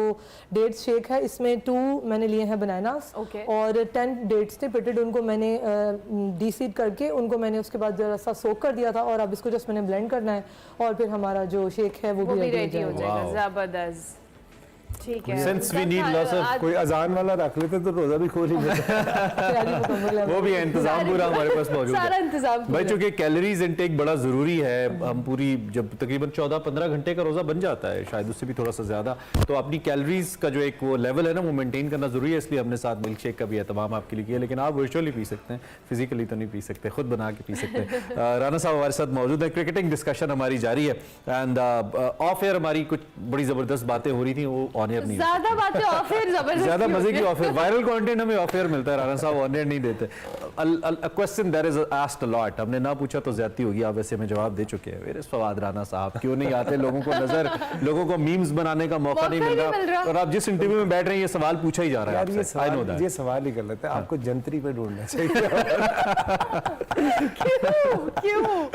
डेट्स शेक है इसमें 2 मैंने लिए हैं बनानास Okay. और 10 डेट्स थे पिटेड, उनको मैंने डीसीड करके उनको मैंने उसके बाद जरा सा सोक कर दिया था और अब इसको जस्ट मैंने ब्लेंड करना है और फिर हमारा जो शेक है वो वो भी भी रेडी रेडी हो हो जाएगा। जाएगा। जबरदस्त, ठीक है। Since we need lots of- आज कोई अजान वाला रख लेते तो रोजा भी खोल ही लेते। तैयारी मुकम्मल है। वो भी है, इंतजाम पूरा हमारे पास मौजूद सारा है इंतजाम भाई। पूरा। चूंकि कैलोरीज इनटेक बड़ा ज़रूरी है, हम पूरी जब तकरीबन 14-15 घंटे का रोज़ा बन जाता है, शायद उससे भी थोड़ा सा ज़्यादा, तो अपनी कैलोरीज का जो एक वो लेवल है ना वो मेंटेन करना ज़रूरी है। इसलिए हमने साथ मिल्क शेक का भी एहतमाम आपके लिए किया, लेकिन आप वर्चुअली पी सकते हैं, फिजिकली तो नहीं पी सकते, खुद बना के पी सकते हैं। राना साहब हमारे साथ मौजूद है, क्रिकेटिंग डिस्कशन हमारी जारी है एंड ऑफ एयर हमारी कुछ बड़ी ज़बरदस्त बातें हो रही थी, वो ऑन एयर नहीं ज्यादा बातें ऑफ एयर जबरदस्त ज्यादा मजे की ऑफर, वायरल कंटेंट हमें ऑफर मिलता है, राना साहब ऑन एयर नहीं देते। Question that is asked a lot, हमने ना पूछा तो ज्यादती होगी, आप वैसे हमें जवाब दे चुके हैं। मेरे फवाद राना साहब क्यों नहीं आते, लोगों को नजर, लोगों को मीम्स बनाने का मौका नहीं मिल रहा, और आप जिस इंटरव्यू में बैठ रहे हैं ये सवाल पूछा ही जा रहा यार है ये आपसे। आई नो सवाल दैट। ये सवाल ही कर लेते हैं, आपको जंतरी पे ढूंढना चाहिए। क्यों?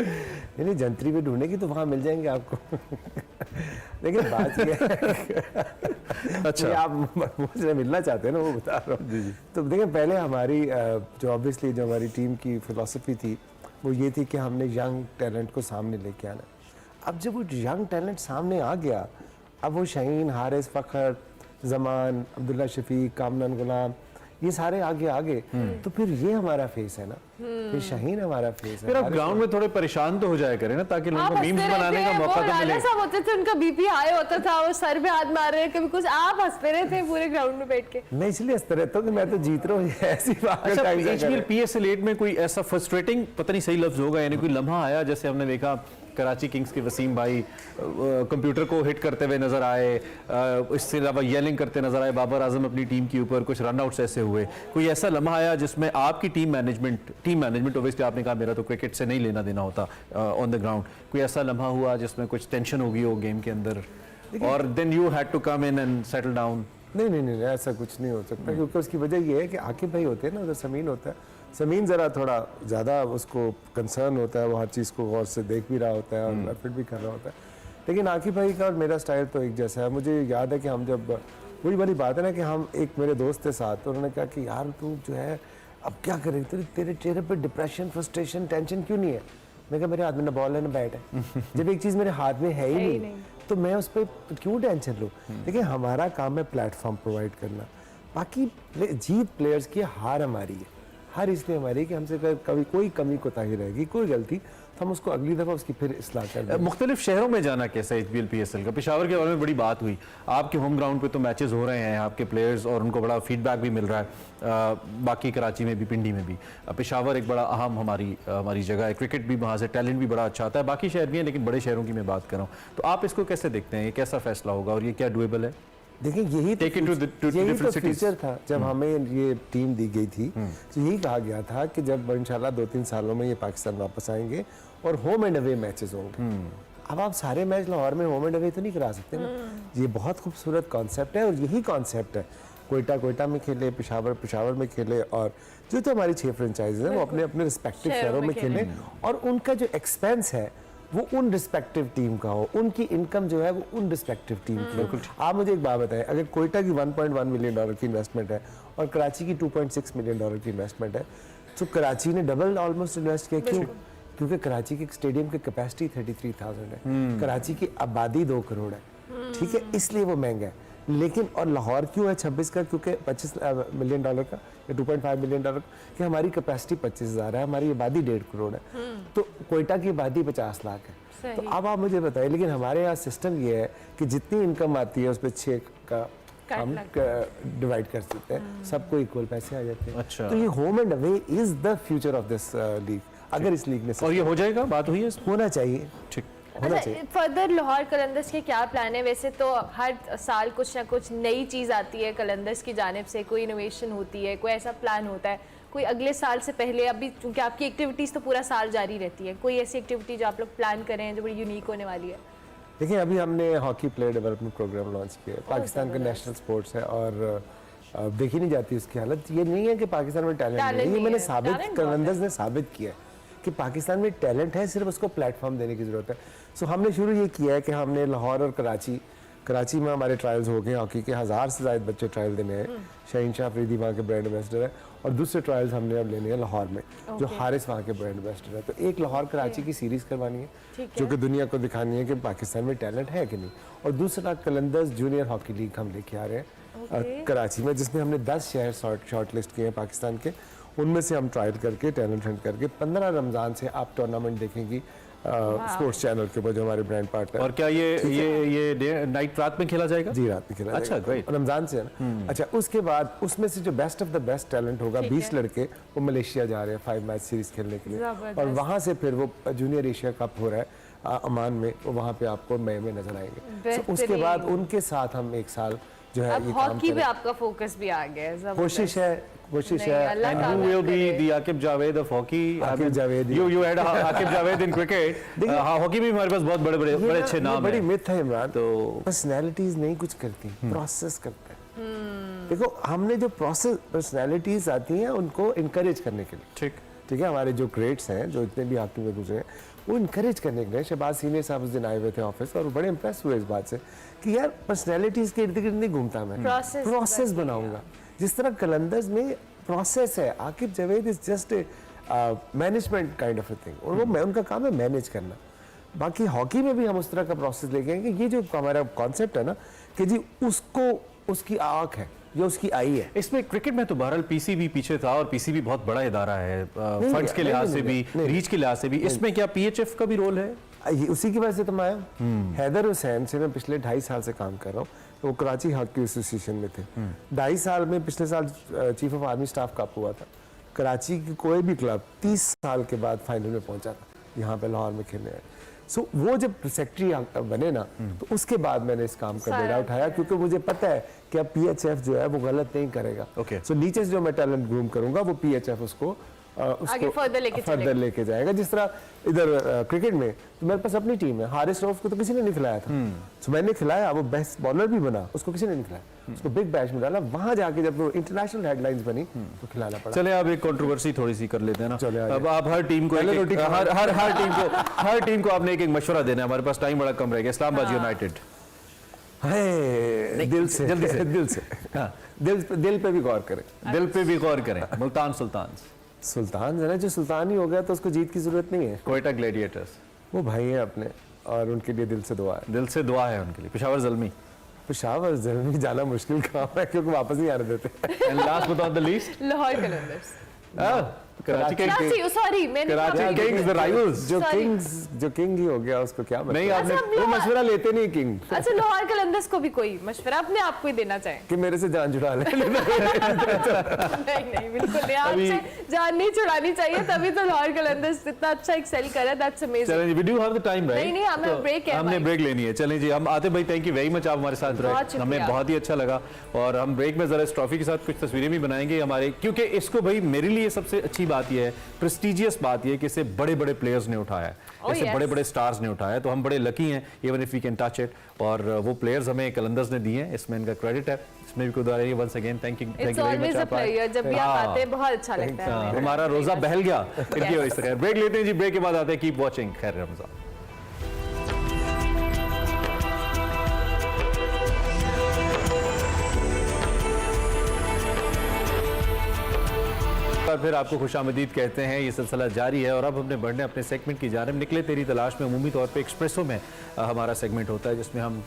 नहीं जंतरी पे ढूंढेगी तो वहां मिल जाएंगे आपको। लेकिन बात ये है अच्छा। ये आप मुझसे मिलना चाहते हैं ना, वो बता रहा हूँ। तो देखिए पहले हमारी जो ऑब्वियसली जो हमारी टीम की फिलॉसफी थी वो ये थी कि हमने यंग टैलेंट को सामने लेके आना। अब जब वो यंग टैलेंट सामने आ गया, अब वो शाहीन, हारिस, फ़खर, जमान, अब्दुल्ला शफीक, कामरान गुलाम, ये सारे आगे तो फिर ये हमारा फेस है ना, फिर शाहीन हमारा फेस फिर है। आप ग्राउंड में थोड़े परेशान तो हो जाया करें ना, ताकि लोगों आप को मीम्स हंसते बनाने का रहते हैं, मौका वो तो मिले। राना साहब होते थे, उनका बीपी हाई होता था, वो सर पे हाथ मार रहे हैं कभी कुछ, आप हंसते रहे थे पूरे ग्राउंड में बैठ के। मैं इसलिए हंसता रहता हूँ कि मैं तो जीत रहा हूँ, ऐसी बात अच्छा, का क्या HBL करें। PSL 8 में कोई ऐसा फ्रस्ट्रेटिंग, पता नहीं सही लफ्ज होगा, यानी कोई लम्हा आया जैसे हमने देखा कराची किंग्स के वसीम भाई कंप्यूटर को हिट करते हुए नजर आए, इससे अलावा येलिंग करते नजर आए बाबर आजम अपनी टीम के ऊपर, कुछ रन आउट्स ऐसे हुए, कोई ऐसा लम्हा आया जिसमें आपकी टीम मैनेजमेंट ओबियसली आपने कहा मेरा तो क्रिकेट से नहीं लेना देना होता ऑन द ग्राउंड, कोई ऐसा लम्हा हुआ जिसमें कुछ टेंशन होगी हो गेम के अंदर और then you had to come in and settle down? नहीं ऐसा कुछ नहीं हो सकता, क्योंकि उसकी वजह ये है कि आकिब भाई होते हैं ना, उधर समीन होता है, समीन ज़रा थोड़ा ज़्यादा उसको कंसर्न होता है, वो हर चीज़ को गौर से देख भी रहा होता है और एफर्ट भी कर रहा होता है। लेकिन आकिब भाई का और मेरा स्टाइल तो एक जैसा है। मुझे याद है कि हम जब, वही वाली बात है ना कि हम, एक मेरे दोस्त के साथ, तो उन्होंने कहा कि यार तू जो है अब क्या करें, तेरे चेहरे पर डिप्रेशन, फ्रस्ट्रेशन, टेंशन क्यों नहीं है? मैं कहा मेरे हाथ में ना बॉल है ना बैट है, जब एक चीज़ मेरे हाथ में है ही नहीं तो मैं उस पर क्यों टेंशन लूँ। देखिए हमारा काम है प्लेटफॉर्म प्रोवाइड करना, बाकी जीत प्लेयर्स की, हार हमारी है। हार इसलिए हमारी कि हमसे कभी कोई कमी कोताही रहेगी, कोई गलती, तो हम उसको अगली दफ़ा उसकी फिर इस्लाह कर देंगे। मुख्तलिफ शहरों में जाना कैसा है HBL PSL का? पेशावर के बारे में बड़ी बात हुई, आपके होम ग्राउंड पे तो मैचेस हो रहे हैं, आपके प्लेयर्स और उनको बड़ा फीडबैक भी मिल रहा है, बाकी कराची में भी, पिंडी में भी। पेशावर एक बड़ा अहम हमारी जगह है, क्रिकेट भी वहाँ से टैलेंट भी बड़ा अच्छा आता है, बाकी शहर भी हैं लेकिन बड़े शहरों की मैं बात कर रहा हूँ, तो आप इसको कैसे देखते हैं, ये कैसा फैसला होगा और ये क्या डुएबल है? देखिए यही Take it to the- to यही different तो cities. फ्यूचर था जब हमें ये टीम दी गई थी, तो यही कहा गया था कि जब इंशाल्लाह 2-3 सालों में ये पाकिस्तान वापस आएंगे और होम एंड अवे मैचेस होंगे। अब आप सारे मैच लाहौर में होम एंड अवे तो नहीं करा सकते ना, ये बहुत खूबसूरत कॉन्सेप्ट है और यही कॉन्सेप्ट है। कोयटा में खेले, पेशावर में खेले, और जो तो हमारी 6 फ्रेंचाइज हैं वो अपने अपने रिस्पेक्टिव शहरों में खेले, और उनका जो एक्सपेंस है वो उन रिस्पेक्टिव टीम का हो, उनकी इनकम जो है वो उन रिस्पेक्टिव टीम की हो। आप मुझे एक बात बताएं, अगर कोयटा की $1.1 मिलियन की इन्वेस्टमेंट है और कराची की $2.6 मिलियन की इन्वेस्टमेंट है, तो कराची ने डबल ऑलमोस्ट इन्वेस्ट किया। क्यों? क्योंकि कराची के स्टेडियम की कैपेसिटी 33,000 है, कराची की आबादी 2 करोड़ है, ठीक है, इसलिए वो महंगा है। लेकिन और लाहौर क्यों है 26 का? क्योंकि $25 मिलियन का या $2.5 मिलियन कि हमारी कैपेसिटी 25,000 है, हमारी आबादी 1.5 करोड़ है, तो कोयटा की आबादी 50 लाख है। तो अब आप मुझे बताइए, लेकिन हमारे यहाँ सिस्टम ये है कि जितनी इनकम आती है उस पर 6 का हम डिवाइड कर सकते हैं, सबको इक्वल पैसे आ जाते हैं। अच्छा। तो ये home and away is the future of this league. अगर इस लीग में और ये हो जाएगा, बात हुई है इस होना चाहिए, ठीक। होना अच्छा, चाहिए। फर्दर लाहौर कलंदर्स के क्या प्लान है? वैसे तो हर साल कुछ ना कुछ नई चीज़ आती है कलंदर्स की जानिब से, कोई इनोवेशन होती है, कोई ऐसा प्लान होता है, कोई अगले साल से पहले, अभी क्योंकि आपकी एक्टिविटीज़ तो पूरा साल जारी रहती है, कोई ऐसी एक्टिविटी जो आप लोग प्लान करें जो बड़ी यूनिक होने वाली है? देखिए अभी हमने hockey player development program launch किया है। पाकिस्तान का नेशनल स्पोर्ट्स है और देखी नहीं जाती उसकी हालत। ये नहीं है कि पाकिस्तान में टैलेंट नहीं है, ये मैंने साबित, कलंदर्स ने साबित किया है कि पाकिस्तान में टैलेंट है, सिर्फ उसको प्लेटफॉर्म देने की ज़रूरत है। सो हमने शुरू ये किया है कि हमने लाहौर और कराची में हमारे ट्रायल्स हो गए हॉकी के, 1000 से ज़्यादा बच्चे ट्रायल देने हैं। शाहीन शाह अफरीदी वहाँ के ब्रांड एम्बेसडर है और दूसरे ट्रायल्स हमने अब लेने हैं लाहौर में, जो हारिस वहाँ के ब्रांड एम्बेसडर है। तो एक लाहौर कराची की सीरीज़ करवानी है जो कि दुनिया को दिखानी है कि पाकिस्तान में टैलेंट है कि नहीं। और दूसरा कलंदर्स जूनियर हॉकी लीग हम लेके आ रहे हैं कराची में, जिसमें हमने 10 शहर शॉर्ट लिस्ट किए हैं पाकिस्तान के। उनमें से हम ट्रायल करके टैलेंट हंट करके 15 रमज़ान से आप टूर्नामेंट देखेंगी स्पोर्ट्स चैनल के ऊपर, जो हमारे ब्रांड पार्टनर। और क्या ये नाइट रात में खेला जाएगा? जी रात में खेला अच्छा, जाएगा। great। रमजान से है ना। अच्छा, उसके बाद उसमें से जो best of the best talent होगा, 20 लड़के वो मलेशिया जा रहे हैं 5 मैच सीरीज खेलने के लिए, और वहां से फिर वो जूनियर एशिया कप हो रहा है अमान में, वो वहाँ पे आपको मई में नजर आएंगे। So, उसके बाद उनके साथ हम एक साल जो है अब ये काम हॉकी पे करें। आपका फोकस भी आ गया है, जबरदस्त। कोशिश है नहीं, अल्लाह And ताला who will be करे। the Akib Javed of hockey? Akib Javed, You had Akib Javed in cricket. Hockey में हमारे पास बहुत बड़े अच्छे नाम बड़ी हैं। मिथ है इमरान। तो पर्सनैलिटीज नहीं कुछ करती, प्रोसेस करते हैं। देखो हमने जो प्रोसेस पर्सनैलिटीज आती हैं उनको इनकरेज करने के लिए, ठीक है, हमारे जो ग्रेट्स हैं जो इतने भी हॉकी में गुजरे हैं वो इनकरेज करने के लिए। शहबाज सीनियर साहब उस दिन आए हुए थे ऑफिस और बड़े इंप्रेस हुए इस बात से कि यार पर्सनैलिटीज के इर्द गिर्द नहीं घूमता मैं, प्रोसेस बनाऊंगा। जिस तरह कलंदर्स में प्रोसेस है, Aqib Javed is just management kind of a thing, और वो मैं उनका काम है मैनेज करना। बाकी हॉकी में भी हम उस तरह का प्रोसेस लेके आएंगे। ये जो हमारा कॉन्सेप्ट है ना कि जी उसको उसकी आँख है या उसकी आई है। इसमें क्रिकेट में तो बहरहाल पीसीबी पीछे था, और पीसीबी बहुत बड़ा इदारा है फंड्स के लिहाज से भी, रीच के लिहाज से भी। इसमें क्या पीएचएफ का भी रोल है? उसी की वजह से तो मैं आया। हैदर हुसैन से मैं पिछले 2.5 साल से काम कर रहा हूँ। वो कराची हॉकी एसोसिएशन में थे। 2.5 साल में पिछले साल chief of army staff cup हुआ था। कराची की कोई भी क्लब 30 साल के बाद फाइनल में पहुंचा था, यहाँ पे लाहौर में खेलने आए। सो वो जब सेक्रेटरी बने ना, तो उसके बाद मैंने इस काम का बेड़ा उठाया, क्योंकि मुझे पता है कि अब पीएचएफ जो है वो गलत नहीं करेगा। सो नीचे से जो मैं टैलेंट ग्रूम करूंगा वो पीएचएफ उसको आगे फर्दर लेके जाएगा। जिस तरह इधर क्रिकेट में तो मेरे पास अपनी टीम है। हारिस रऊफ को तो किसी ने नहीं खिलाया था, तो मैंने खिलाया, वो बेस्ट बॉलर भी बना, उसको किसी ने नहीं खिलाया, उसको बिग बैश में डाला। वहां जाके जब वो इंटरनेशनल हेडलाइंस बनी तो खिलाना पड़ा। चले अब एक कंट्रोवर्सी थोड़ी सी कर लेते हैं ना। चले अब आप हर टीम को हर टीम को आपने एक मशवरा देना है। हमारे पास टाइम बड़ा कम रहेगा। इस्लामाबाद यूनाइटेड, दिल से जल्दी से। दिल पे भी गौर करें, दिल पे भी गौर करें। मुल्तान सुल्तान है ना, जो सुल्तान ही हो गया तो उसको जीत की जरूरत नहीं है। कोयटा ग्लैडिएटर्स, वो भाई है अपने, और उनके लिए दिल से दुआ है। दिल से दुआ है उनके लिए। पेशावर ज़ल्मी, पेशावर ज़ल्मी जाना मुश्किल काम है क्योंकि वापस नहीं आने देते। And last but not the least, Lahore Qalandars. Karachi sorry, मैंने किंग्स, द राइवल्स। जो किंग ही हो गया उसको क्या मतलब? नहीं, आपने वो मशवरा लेते नहीं किंग अच्छा, लाहौर कलंदर्स को भी कोई मशवरा अपने आप को ही देना चाहें? कि मेरे से जान छुड़ा ले। नहीं बिल्कुल नहीं, आपसे जान नहीं छुड़ानी चाहिए, तभी तो लाहौर कलंदर्स इतना अच्छा एक्सेल कर रहा है। That's amazing. चलें जी, we do have the time, right? नहीं, हमें ब्रेक है, हमने ब्रेक लेनी है। चलें जी, हम आते भाई, थैंक यू वेरी मच, आप हमारे साथ रहे, हमें बहुत ही अच्छा लगा। और हम ब्रेक में जरा इस ट्रॉफी के साथ कुछ तस्वीरें भी बनाएंगे हमारे, क्योंकि इसको भाई मेरे लिए सबसे अच्छी बात यह है, प्रेस्टिजियस बात यह कि इसे बड़े बड़े प्लेयर्स ने उठाया है, इसे बड़े बड़े स्टार्स ने उठाया है, तो हम बड़े लकी हैं even if we can touch it. और वो प्लेयर्स हमें कलंदर्स ने दिए हैं, इसमें इनका क्रेडिट है, इसमें भी कोई रही है। Once again thank you very much. जब भी आप आते हैं बहुत अच्छा लगता है। हमारा रोजा बहल गया इनकी वजह से। ब्रेक लेते हैं जी, ब्रेक के बाद आते हैं। कीप वॉचिंग खैर रमजान। फिर आपको खुशामदीद कहते हैं, ये सिलसिला जारी है और अब हमने बढ़ने अपने सेगमेंट की जानिब निकले तेरी तलाश में। अमूमी तौर पे एक्सप्रेसो में हमारा सेगमेंट होता है, जिसमें हम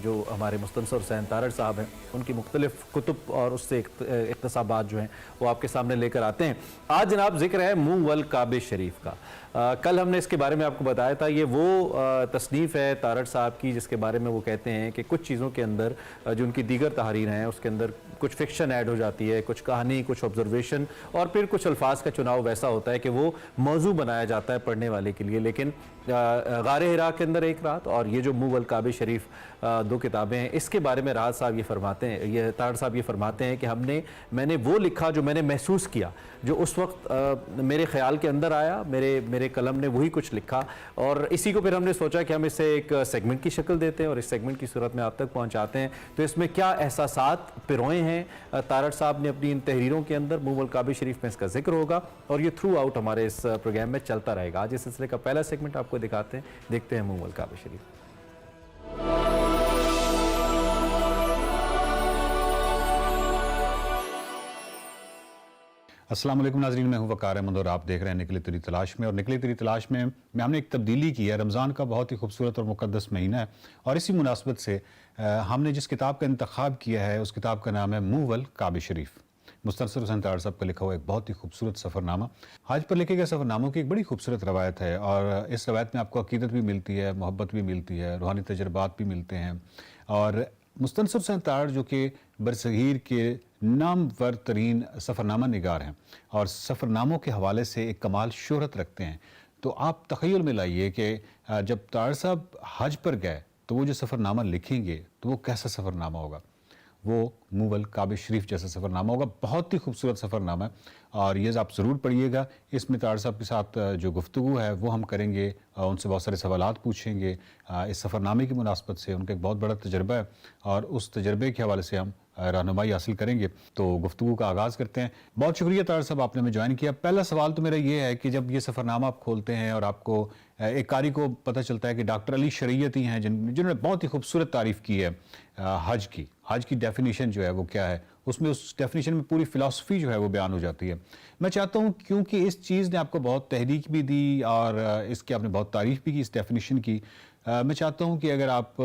जो हमारे मुस्तनसर हुसैन तारड़ साहब हैं उनकी मुख्तलिफ कुतुब और उससे इक़्तिसाबात जो हैं वो आपके सामने लेकर आते हैं। आज जनाब जिक्र है मुँह वल काबे शरीफ का। कल हमने इसके बारे में आपको बताया था, ये वो तसनीफ़ है तारड़ साहब की जिसके बारे में वो कहते हैं कि कुछ चीज़ों के अंदर जो उनकी दीगर तहरीर हैं उसके अंदर कुछ फिक्शन ऐड हो जाती है, कुछ कहानी, कुछ ऑब्जर्वेशन और फिर कुछ अल्फाज का चुनाव वैसा होता है कि वो मौजू बनाया जाता है पढ़ने वाले के लिए। लेकिन गारे हिरा के अंदर एक रात और ये जो मुँह वल काबे शरीफ दो किताबें हैं, इसके बारे में राहत साहब ये फरमाते हैं, ये तारड़ साहब ये फरमाते हैं कि मैंने वो लिखा जो मैंने महसूस किया, जो उस वक्त मेरे ख्याल के अंदर आया, मेरे कलम ने वही कुछ लिखा और इसी को फिर हमने सोचा कि हम इसे एक सेगमेंट की शक्ल देते हैं और इस सेगमेंट की सूरत में आप तक पहुंचाते हैं। तो इसमें क्या एहसासात पिरोए हैं तारड़ साहब ने अपनी इन तहरीरों के अंदर, मुँह वल काबे शरीफ में इसका जिक्र होगा और ये थ्रू आउट हमारे इस प्रोग्राम में चलता रहेगा। आज इस सिलसिले का पहला सेगमेंट आपको दिखाते हैं, देखते हैं मुँह वल काबे शरीफ। अस्सलाम वालेकुम नाज़रीन, मैं हूं वकार अहमद और आप देख रहे हैं निकली तेरी तलाश में। और निकली तेरी तलाश में हमने एक तब्दीली की है। रमज़ान का बहुत ही खूबसूरत और मुक़द्दस महीना है और इसी मुनासबत से हमने जिस किताब का इंतखाब किया है उस किताब का नाम है मुँह वल काबे शरीफ। मुस्तनसर हुसैन तारड़ साहब का लिखा हुआ एक बहुत ही खूबसूरत सफ़रनामा। हज पर लिखे गए सफ़रनामों की एक बड़ी खूबसूरत रवायत है और इस रवायत में आपको अकीदत भी मिलती है, मोहब्बत भी मिलती है, रूहानी तजर्बात भी मिलते हैं। और मुस्तनसर हुसैन तारड़ जो कि बरसगीर के नामवर तरीन सफ़रनामा निगार हैं और सफ़रनामों के हवाले से एक कमाल शोहरत रखते हैं। तो आप तख़य्युल में लाइए कि जब तारड़ साहब हज पर गए तो वो जो सफ़रनामा लिखेंगे तो वो कैसा सफ़रनामा होगा। वो मुँह वल काबे शरीफ जैसा सफ़रनामा होगा। बहुत ही खूबसूरत सफ़रनामा है और ये आप ज़रूर पढ़िएगा। इसमें तारड़ साहब के साथ जो गुफ्तगू है वो हम करेंगे, उनसे बहुत सारे सवालात पूछेंगे इस सफ़रनामे की मुनासबत से। उनका एक बहुत बड़ा तजर्बा है और उस तजर्बे के हवाले से हम रहनुमाई हासिल करेंगे। तो गुफ्तगू का आगाज़ करते हैं। बहुत शुक्रिया तारड़ साहब, आपने हमें ज्वाइन किया। पहला सवाल तो मेरा ये है कि जब ये सफ़रनामा आप खोलते हैं और आपको एक कारी को पता चलता है कि डॉक्टर अली शरीयती हैं जिन्होंने बहुत ही खूबसूरत तारीफ़ की है हज की डेफिनेशन जो है वो क्या है, उसमें उस डेफिनेशन में पूरी फ़िलासफ़ी जो है वो बयान हो जाती है। मैं चाहता हूँ, क्योंकि इस चीज़ ने आपको बहुत तहरीक भी दी और इसकी आपने बहुत तारीफ़ भी की इस डेफिनेशन की, मैं चाहता हूँ कि अगर आप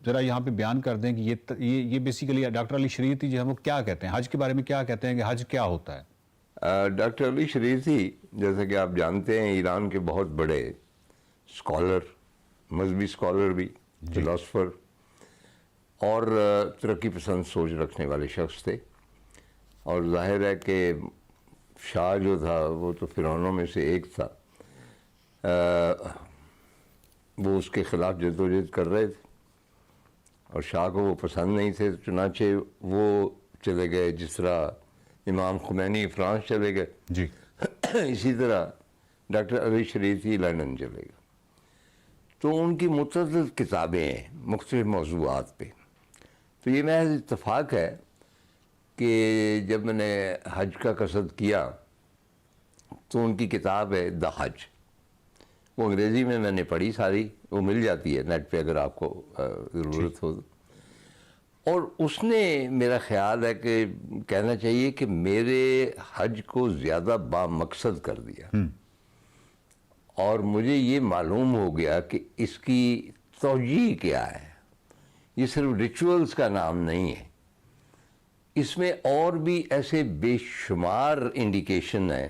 ज़रा यहाँ पे बयान कर दें कि ये बेसिकली डॉक्टर अली शरीयती जो है वो क्या कहते हैं, हज के बारे में क्या कहते हैं कि हज क्या होता है। डॉक्टर अली शरीयती जैसा कि आप जानते हैं ईरान के बहुत बड़े स्कॉलर, मजहबी स्कॉलर भी, फिलोसफर और तरक्की पसंद सोच रखने वाले शख्स थे। और जाहिर है कि शाह जो था वो तो फिरौनों में से एक था, वो उसके ख़िलाफ़ जद्दोजहद कर रहे थे और शाह को वो पसंद नहीं थे, चुनाचे वो चले गए जिस तरह इमाम खुमैनी फ्रांस चले गए जी इसी तरह डॉक्टर अली शरीयती लंदन चले गए। तो उनकी मुतअद्दिद किताबें हैं मुख्तलिफ मौज़ूआत पे। तो ये महज़ इत्तफ़ाक़ है कि जब मैंने हज का कसद किया तो उनकी किताब है द हज, वो अंग्रेज़ी में मैंने पढ़ी सारी, वो मिल जाती है नेट पे अगर आपको ज़रूरत हो। और उसने मेरा ख़्याल है कि कहना चाहिए कि मेरे हज को ज़्यादा बामकसद कर दिया और मुझे ये मालूम हो गया कि इसकी तौजीह क्या है। ये सिर्फ रिचुअल्स का नाम नहीं है, इसमें और भी ऐसे बेशुमार इंडिकेशन है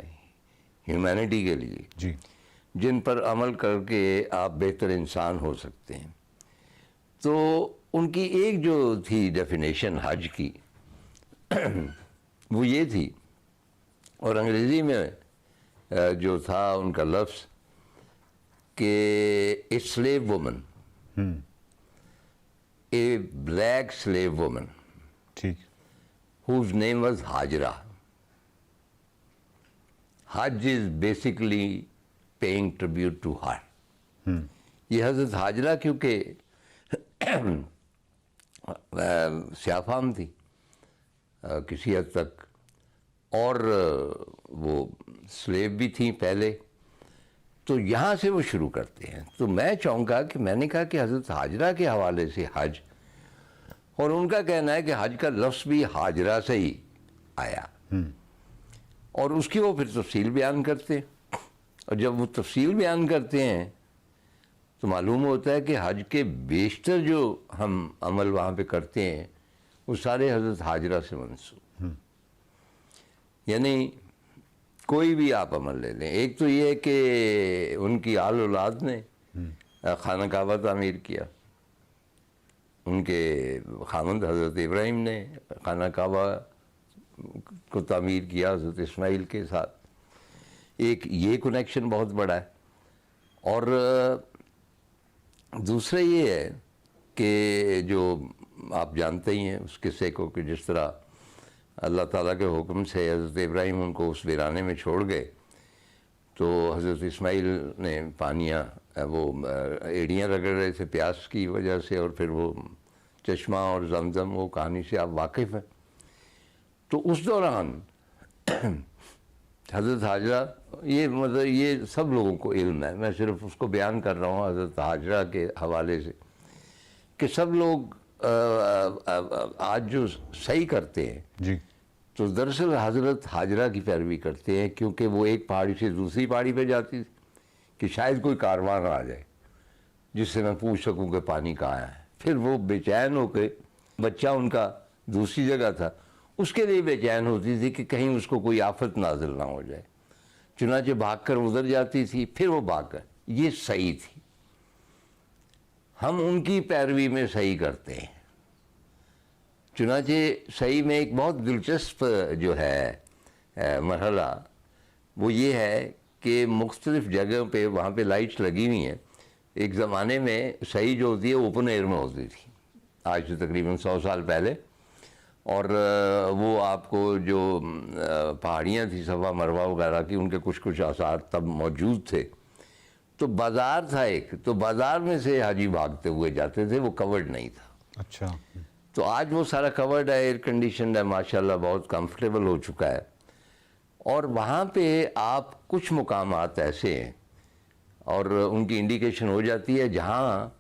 ह्यूमैनिटी के लिए जी जिन पर अमल करके आप बेहतर इंसान हो सकते हैं। तो उनकी एक जो थी डेफिनेशन हज की वो ये थी, और अंग्रेज़ी में जो था उनका लफ्ज़ कि a slave woman, A black slave woman ठीक, whose name was Hajra. Hajj is basically paying tribute to her. ये हज़रत हाजरा क्योंकि स्याफाम थी किसी हद तक और वो स्लेव भी थी पहले, तो यहाँ से वो शुरू करते हैं। तो मैं चाहूँगा कि मैंने कहा कि हज़रत हाजरा के हवाले से हज, और उनका कहना है कि हज का लफ्ज़ भी हाजरा से ही आया और उसकी वो फिर तफसील बयान करते हैं। और जब वो तफसील बयान करते हैं तो मालूम होता है कि हज के बेशतर जो हम अमल वहाँ पे करते हैं वो सारे हज़रत हाजरा से मंसूब। यानी कोई भी आप अमल ले लें, एक तो ये है कि उनकी आल औलाद ने खाना काबा तामीर किया, उनके खामंद हज़रत इब्राहिम ने खाना काबा को तामीर किया हज़रत इस्माइल के साथ। एक ये कनेक्शन बहुत बड़ा है। और दूसरा ये है कि जो आप जानते ही हैं उस किस्से को कि जिस तरह अल्लाह ताला के हुक्म से हज़रत इब्राहिम उनको उस वीराने में छोड़ गए, तो हज़रत इस्माइल ने पानियाँ वो एड़ियाँ रगड़ रहे थे प्यास की वजह से, और फिर वो चश्मा और जमजम, वो कहानी से आप वाकिफ़ हैं। तो उस दौरान हज़रत हाजरा, ये मतलब ये सब लोगों को इल्म है, मैं सिर्फ उसको बयान कर रहा हूँ हज़रत हाजरा के हवाले से, कि सब लोग आज जो सही करते हैं जी तो दरअसल हज़रत हाजरा की पैरवी करते हैं, क्योंकि वो एक पहाड़ी से दूसरी पहाड़ी पे जाती थी कि शायद कोई कारवान आ जाए जिससे मैं पूछ सकूं कि पानी कहाँ है। फिर वो बेचैन होकर, बच्चा उनका दूसरी जगह था, उसके लिए बेचैन होती थी कि कहीं उसको कोई आफत नाजिल ना हो जाए, चुनाचे भागकर उधर जाती थी, फिर वो भागकर, ये सही थी। हम उनकी पैरवी में सही करते हैं। चुनाचे सही में एक बहुत दिलचस्प जो है मरहला वो ये है कि मुख्तलिफ़ जगहों पे वहाँ पे लाइट्स लगी हुई हैं। एक ज़माने में सही जो होती है ओपन एयर में होती थी, आज से तकरीबन 100 साल पहले, और वो आपको जो पहाड़ियाँ थी सफ़ा मरवा वगैरह की, उनके कुछ कुछ आसार तब मौजूद थे। तो बाज़ार था एक, तो बाज़ार में से हाजी भागते हुए जाते थे, वो कवर्ड नहीं था। अच्छा। तो आज वो सारा कवर्ड है, एयर कंडीशन है, माशाल्लाह बहुत कंफर्टेबल हो चुका है। और वहाँ पे आप कुछ मुकामात ऐसे हैं और उनकी इंडिकेशन हो जाती है जहाँ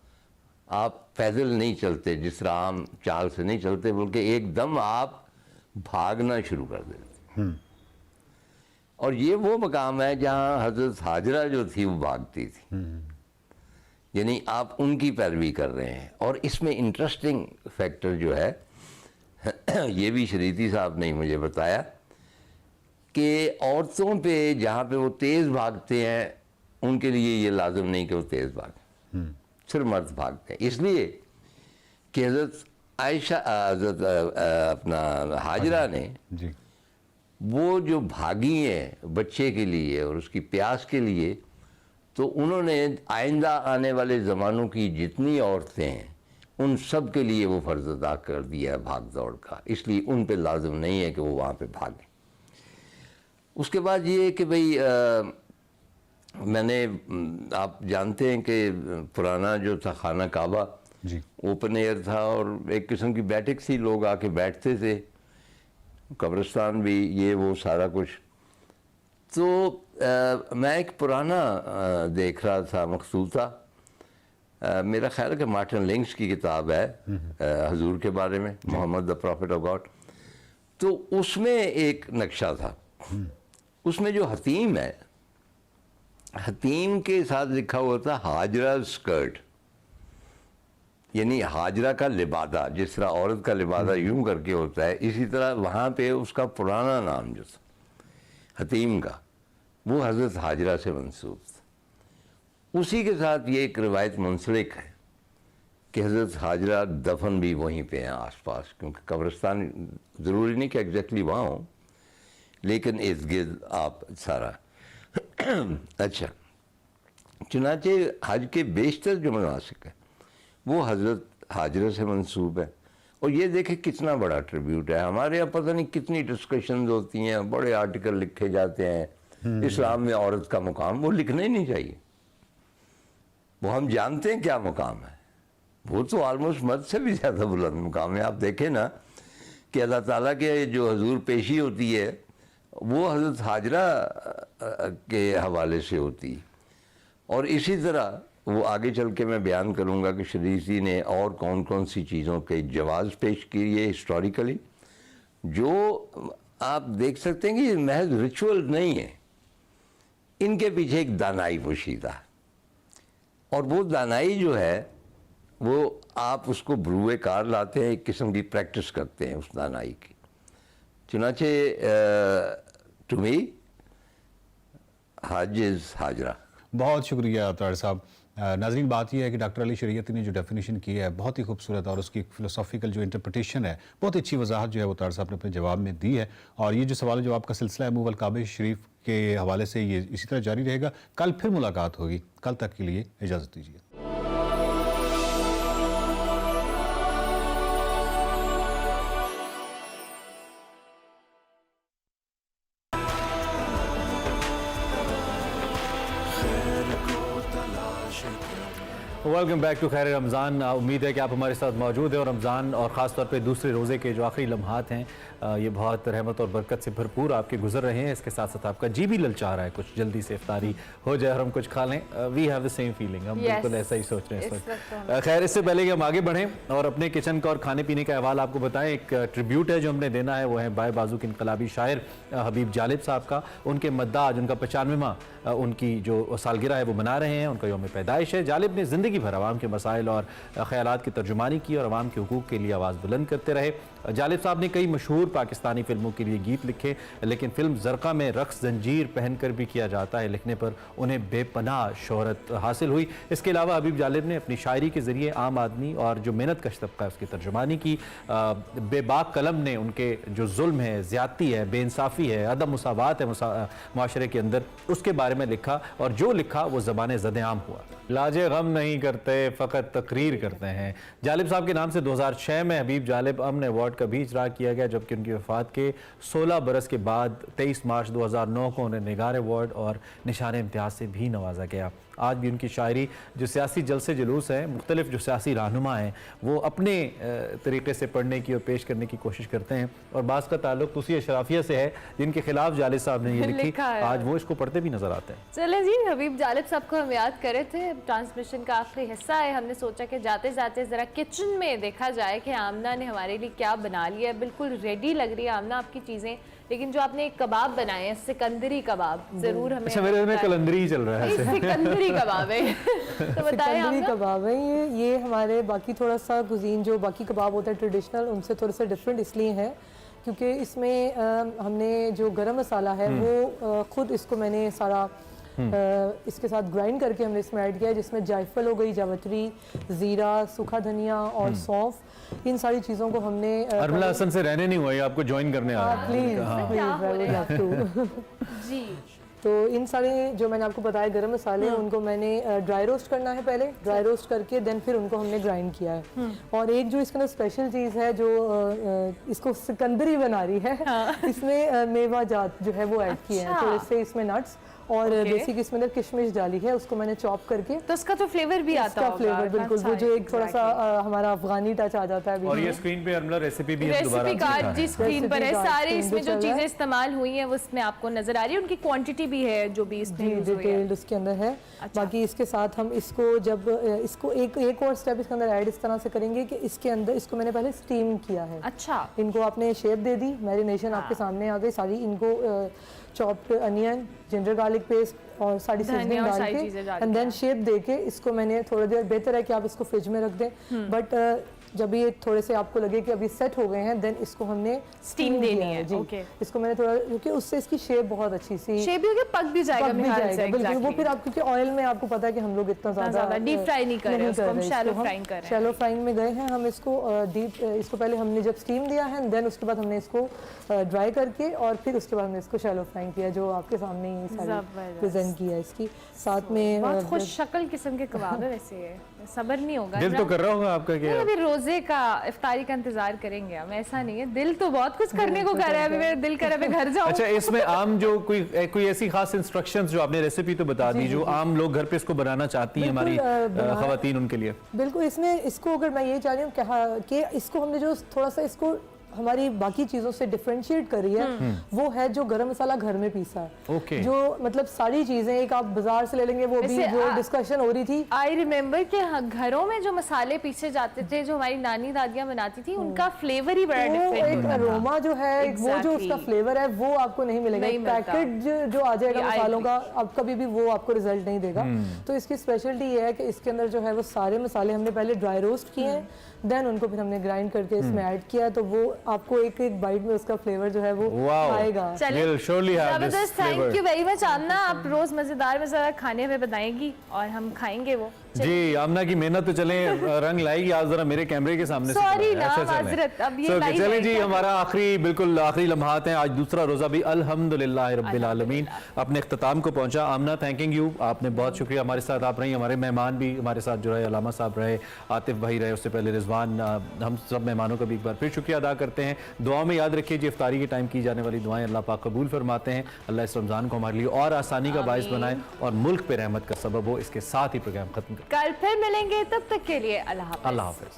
आप पैदल नहीं चलते, जिस तरह आम चाल से नहीं चलते, बल्कि एकदम आप भागना शुरू कर देते। और ये वो मकाम है जहाँ हज़रत हाजरा जो थी वो भागती थी, यानी आप उनकी पैरवी कर रहे हैं। और इसमें इंटरेस्टिंग फैक्टर जो है ये भी शरीती साहब ने मुझे बताया कि औरतों पे जहाँ पे वो तेज़ भागते हैं उनके लिए ये लाजम नहीं कि वो तेज़ भागें, सिर्फ मर्द भागते हैं। इसलिए कि हज़रत आयशा, हज़रत अपना हाजरा ने जी वो जो भागी हैं बच्चे के लिए और उसकी प्यास के लिए, तो उन्होंने आइंदा आने वाले ज़मानों की जितनी औरतें हैं उन सब के लिए वो फ़र्ज़ अदा कर दिया है भाग दौड़ का, इसलिए उन पे लाजम नहीं है कि वो वहाँ पे भागें। उसके बाद ये कि भाई मैंने, आप जानते हैं कि पुराना जो था खाना काबा जी ओपन एयर था और एक किस्म की बैठक थी, लोग आके बैठते थे, कब्रिस्तान भी, ये वो सारा कुछ। तो मैं एक पुराना देख रहा था मखसूता, मेरा ख्याल है कि मार्टिन लिंक्स की किताब है हजूर के बारे में, Mohammad the prophet of God. तो उसमें एक नक्शा था, उसमें जो हतीम है, हतीम के साथ लिखा हुआ था हाजरा स्कर्ट, यानी हाजरा का लिबादा, जिस तरह औरत का लिबादा यूं करके होता है, इसी तरह वहाँ पे उसका पुराना नाम जो था हतीम का, वो हज़रत हाजरा से मंसूब था। उसी के साथ ये एक रिवायत मुंसलिक है कि हज़रत हाजरा दफन भी वहीं पे हैं आसपास, क्योंकि कब्रिस्तान ज़रूरी नहीं कि एग्जैक्टली वहाँ हो, लेकिन इर्द गिर्द आप सारा अच्छा। चुनाचे हज के बेशतर जो मनासिक है वो हज़रत हाजरा से मंसूब है। और ये देखें कितना बड़ा ट्रिब्यूट है। हमारे यहाँ पता नहीं कितनी डिस्कशंस होती हैं, बड़े आर्टिकल लिखे जाते हैं इस्लाम में औरत का मुकाम, वो लिखना ही नहीं चाहिए। वो हम जानते हैं क्या मुकाम है, वो तो ऑलमोस्ट मर्द से भी ज़्यादा बुलंद मुकाम है। आप देखें ना कि अल्लाह ताला के जो हजूर पेशी होती है वो हज़रत हाजरा के हवाले से होती है। और इसी तरह वो आगे चल के मैं बयान करूँगा कि शरीसी ने और कौन कौन सी चीज़ों के जवाज़ पेश किए हिस्टोरिकली, जो आप देख सकते हैं कि ये महज रिचुअल नहीं है, इनके पीछे एक दानाई पोशीदा है। और वो दानाई जो है वो आप उसको बरूए कार लाते हैं, एक किस्म की प्रैक्टिस करते हैं उस दानाई की। चुनाचे टू मी हाजिज हाजरा। बहुत शुक्रिया तार साहब। नाज़रीन, बात यह है कि डॉक्टर अली शरीयती ने जो डेफिनेशन की है बहुत ही खूबसूरत, और उसकी फ़िलोसॉफ़िकल जो इंटरप्रटेशन है बहुत अच्छी वजाहत जो है वो तार साहब ने अपने जवाब में दी है। और ये जो सवाल जवाब का सिलसिला है मुवल काबे शरीफ के हवाले से ये इसी तरह जारी रहेगा। कल फिर मुलाकात होगी, कल तक के लिए इजाज़त दीजिए। वेलकम बैक टू खैर रमज़ान। उम्मीद है कि आप हमारे साथ मौजूद हैं और रमज़ान और ख़ास तौर पे दूसरे रोज़े के जो आखिरी लम्हात हैं ये बहुत रहमत और बरकत से भरपूर आपके गुजर रहे हैं। इसके साथ साथ आपका जी भी ललचा रहा है कुछ जल्दी से इफ्तारी हो जाए और हम कुछ खा लें। We have the same feeling, हम बिल्कुल ऐसा ही सोच रहे हैं इस वक्त। खैर, इससे पहले कि हम आगे बढ़ें और अपने किचन का और खाने पीने का अहवाल आपको बताएं, एक ट्रिब्यूट है जो हमने देना है, वो है बाएं बाजू के इनकलाबी शायर हबीब जालिब साहब का। उनके मद्दा आज उनका 95वां उनकी जो सालगिरह है वो मना रहे हैं, उनका यौम पैदाइश है। जालिब ने ज़िंदगी भर आवाम के मसाइल और ख़यालात की तर्जुमानी की और आवाम के हुकूक़ के लिए आवाज़ बुलंद करते रहे। जालिब साहब ने कई मशहूर पाकिस्तानी फिल्मों के लिए गीत लिखे, लेकिन फिल्म ज़रक़ा में रक़्स जंजीर पहन कर भी किया जाता है लिखने पर उन्हें बेपनाह शोहरत हासिल हुई। इसके अलावा हबीब जालिब ने अपनी शायरी के ज़रिए आम आदमी और जो मेहनत कश तबका है उसकी तर्जुमानी की। बेबाक कलम ने उनके जो जुल्म है, ज़्यादती है, बेइंसाफ़ी है, अदम मुसावात है माशरे के अंदर, उसके बारे में लिखा और जो लिखा वो ज़बान ज़द-ए-आम हुआ। लाजे गम नहीं करते, फ़कत तकरीर करते हैं। जालिब साहब के नाम से 2006 में हबीब जालिब अमन अवार्ड का भी इजरा किया गया, जबकि उनकी वफ़ात के 16 बरस के बाद 23 मार्च 2009 को उन्हें निगार अवार्ड और निशान इम्तियाज़ से भी नवाजा गया। आज भी उनकी शायरी जो सियासी जलसे जुलूस हैं, मुख्तलिफ जो सियासी रहनुमा हैं, वो अपने तरीके से पढ़ने की और पेश करने की कोशिश करते हैं। और बाज़ का ताल्लुक तुसी अशराफिया से है जिनके खिलाफ जालिब साहब ने ये लिखी, आज वो इसको पढ़ते भी नजर आते हैं। चले जी, हबीब जालिब साहब को हम याद करे थे। ट्रांसमिशन का आखिरी हिस्सा है, हमने सोचा कि जाते जाते ज़रा किचन में देखा जाए कि आमना ने हमारे लिए क्या बना लिया। बिल्कुल रेडी लग रही है आमना आपकी चीज़ें, लेकिन जो आपने एक कबाब बनाए हैं, सिकंदरी कबाब, जरूर हमें। अच्छा, मेरे में कलंदरी ही चल रहा है। सिकंदरी कबाब है तो बताएं। सिकंदरी कबाब है ये हमारे बाकी थोड़ा सा कुजीन जो बाकी कबाब होता है ट्रेडिशनल, उनसे थोड़ा सा डिफरेंट इसलिए है क्योंकि इसमें हमने जो गरम मसाला है वो खुद इसको मैंने सारा इसके साथ ग्राइंड करके हमने इसमें ऐड किया है, जिसमें जायफल हो गई, जावित्री, ज़ीरा, सूखा धनिया और सौंफ, इन सारी चीज़ों को हमने। अरमला हसन से रहने नहीं हुआ, आपको ज्वाइन करने आ रहा है प्लीज़ जी। तो इन सारे जो मैंने आपको बताया गरम मसाले उनको मैंने ड्राई रोस्ट करना है पहले, ड्राई रोस्ट करके देन फिर उनको हमने ग्राइंड किया है। और एक जो इसके अंदर स्पेशल चीज़ है जो इसको सिकंदरी बना रही है, इसमें मेवा जात जो है वो ऐड किए हैं, थोड़े से इसमें नट्स और बेसिक इसमें अंदर किशमिश डाली है, उसको मैंने चॉप करके, तो उसका तो फ्लेवर भी आता होगा। फ्लेवर बिल्कुल वो जो एक थोड़ा सा हमारा अफगानी टच आ जाता है। और ये स्क्रीन पे अरमला रेसिपी भी हम दोबारा कार्ड जी स्क्रीन पर है, सारे इसमें जो चीजें इस्तेमाल हुई हैं वो इसमें आपको नजर आ रही है, उनकी क्वांटिटी भी है जो भी इसमें डिटेल्ड उसके अंदर है। बाकी इसके साथ हम इसको जब इसको एक और स्टेप इसके अंदर ऐड इस तरह से करेंगे कि इसके अंदर इसको मैंने पहले स्टीम किया है। अच्छा, इनको आपने शेप दे दी, मैरिनेशन आपके सामने आ गई सारी। इनको chopped onion, ginger garlic paste और सारी सीजनिंग डाल के एंड देन शेप दे के इसको मैंने थोड़ी देर, बेहतर है कि आप इसको फ्रिज में रख दें, बट जब ये थोड़े से आपको लगे कि अभी सेट हो गए हैं देन इसको हमने स्टीम देनी है जी। इसको मैंने थोड़ा, क्योंकि उससे इसकी शेप बहुत अच्छी सी शेप भी पक भी जाएगा बिल्कुल। वो फिर आप क्योंकि ऑयल में आपको पता है कि हम लोग इतना ज़्यादा डीप फ्राई नहीं कर रहे हैं, हम शैलो फ्राइंग कर रहे हैं। शैलो फ्राइंग में गए हैं हम इसको डीप, इसको पहले हमने जब स्टीम दिया है देन उसके बाद हमने इसको ड्राई करके और फिर उसके बाद हमने इसको शैलो फ्राइंग किया, जो आपके सामने ही सारी प्रेजेंट किया इसकी साथ में। बहुत खुश शक्ल किस्म के कबाब है वैसे, सबर नहीं होगा। दिल तो कर रहा होगा आपका कि अभी रोजे का इफ्तारी का इंतजार करेंगे हम, ऐसा नहीं है, दिल तो बहुत कुछ करने को कर रहा है। अभी मेरा दिल कर रहा है मैं घर जाऊं। अच्छा, इसमें आम जो कोई ऐसी खास इंस्ट्रक्शंस जो आपने रेसिपी तो बता दी जो आम लोग घर पे इसको बनाना चाहती हैं हमारी खवातीन उनके लिए? बिल्कुल, इसमें इसको अगर मैं ये चाह रही हूँ कि इसको हमने जो थोड़ा सा इसको हमारी बाकी चीजों से डिफरेंशिएट करी है वो है जो गरम मसाला घर में पीसा है। जो मतलब सारी चीजें एक आप बाजार से ले लेंगे, वो भी जो डिस्कशन हो रही थी। आई रिमेम्बर कि घरों में जो मसाले पीसे जाते थे जो हमारी नानी दादियां बनाती थी, उनका फ्लेवर ही बड़ा डिफरेंट, एक अरोमा जो है वो जो उसका फ्लेवर है वो आपको नहीं मिलेगा। पैकेट जो आ जाएगा मसालों का अब कभी भी वो आपको रिजल्ट नहीं देगा। तो इसकी स्पेशलिटी ये है कि इसके अंदर जो है वो सारे मसाले हमने पहले ड्राई रोस्ट किए हैं, देन उनको फिर हमने ग्राइंड करके इसमें ऐड किया, तो वो आपको एक एक बाइट में उसका फ्लेवर जो है वो Wow. आएगा। We'll surely have this जबरदस्त, flavor. Thank you very much Aamna. आप रोज मजेदार मजेदार खाने में बताएंगी और हम खाएंगे वो। जी, आमना की मेहनत तो चले रंग लाएगी। आज जरा मेरे कैमरे के सामने से Sorry बनाया। ना, अच्छा, चलें। माजरत, अब ये So, लाइव चलें है जी, क्या? हमारा बिल्कुल आखिरी लम्हात हैं। आज दूसरा रोजा भी अल्हम्दुलिल्लाह रब्बिल आलमीन अपने इख्तिताम को पहुंचा। आमना, थैंकिंग यू, आपने बहुत शुक्रिया, हमारे साथ आप रही। हमारे मेहमान भी हमारे साथ जो है अलामा साहब रहे, आतिफ भाई रहे, उससे पहले रिजवान। हम सब मेहमानों का भी एक बार फिर शुक्रिया अदा करते हैं। दुआ में याद रखिए जी, इफ्तारी के टाइम की जाने वाली दुआएं अल्लाह पाक कबूल फरमाते हैं। अल्लाह इस रमज़ान को हमारे लिए और आसानी का बायस बनाए और मुल्क पे रहमत का सबब हो। इसके साथ ही प्रोग्राम खत्म करते कल फिर मिलेंगे, तब तक के लिए अल्लाह हाफ़िज़। हैं। अल्लाह हाफिज़।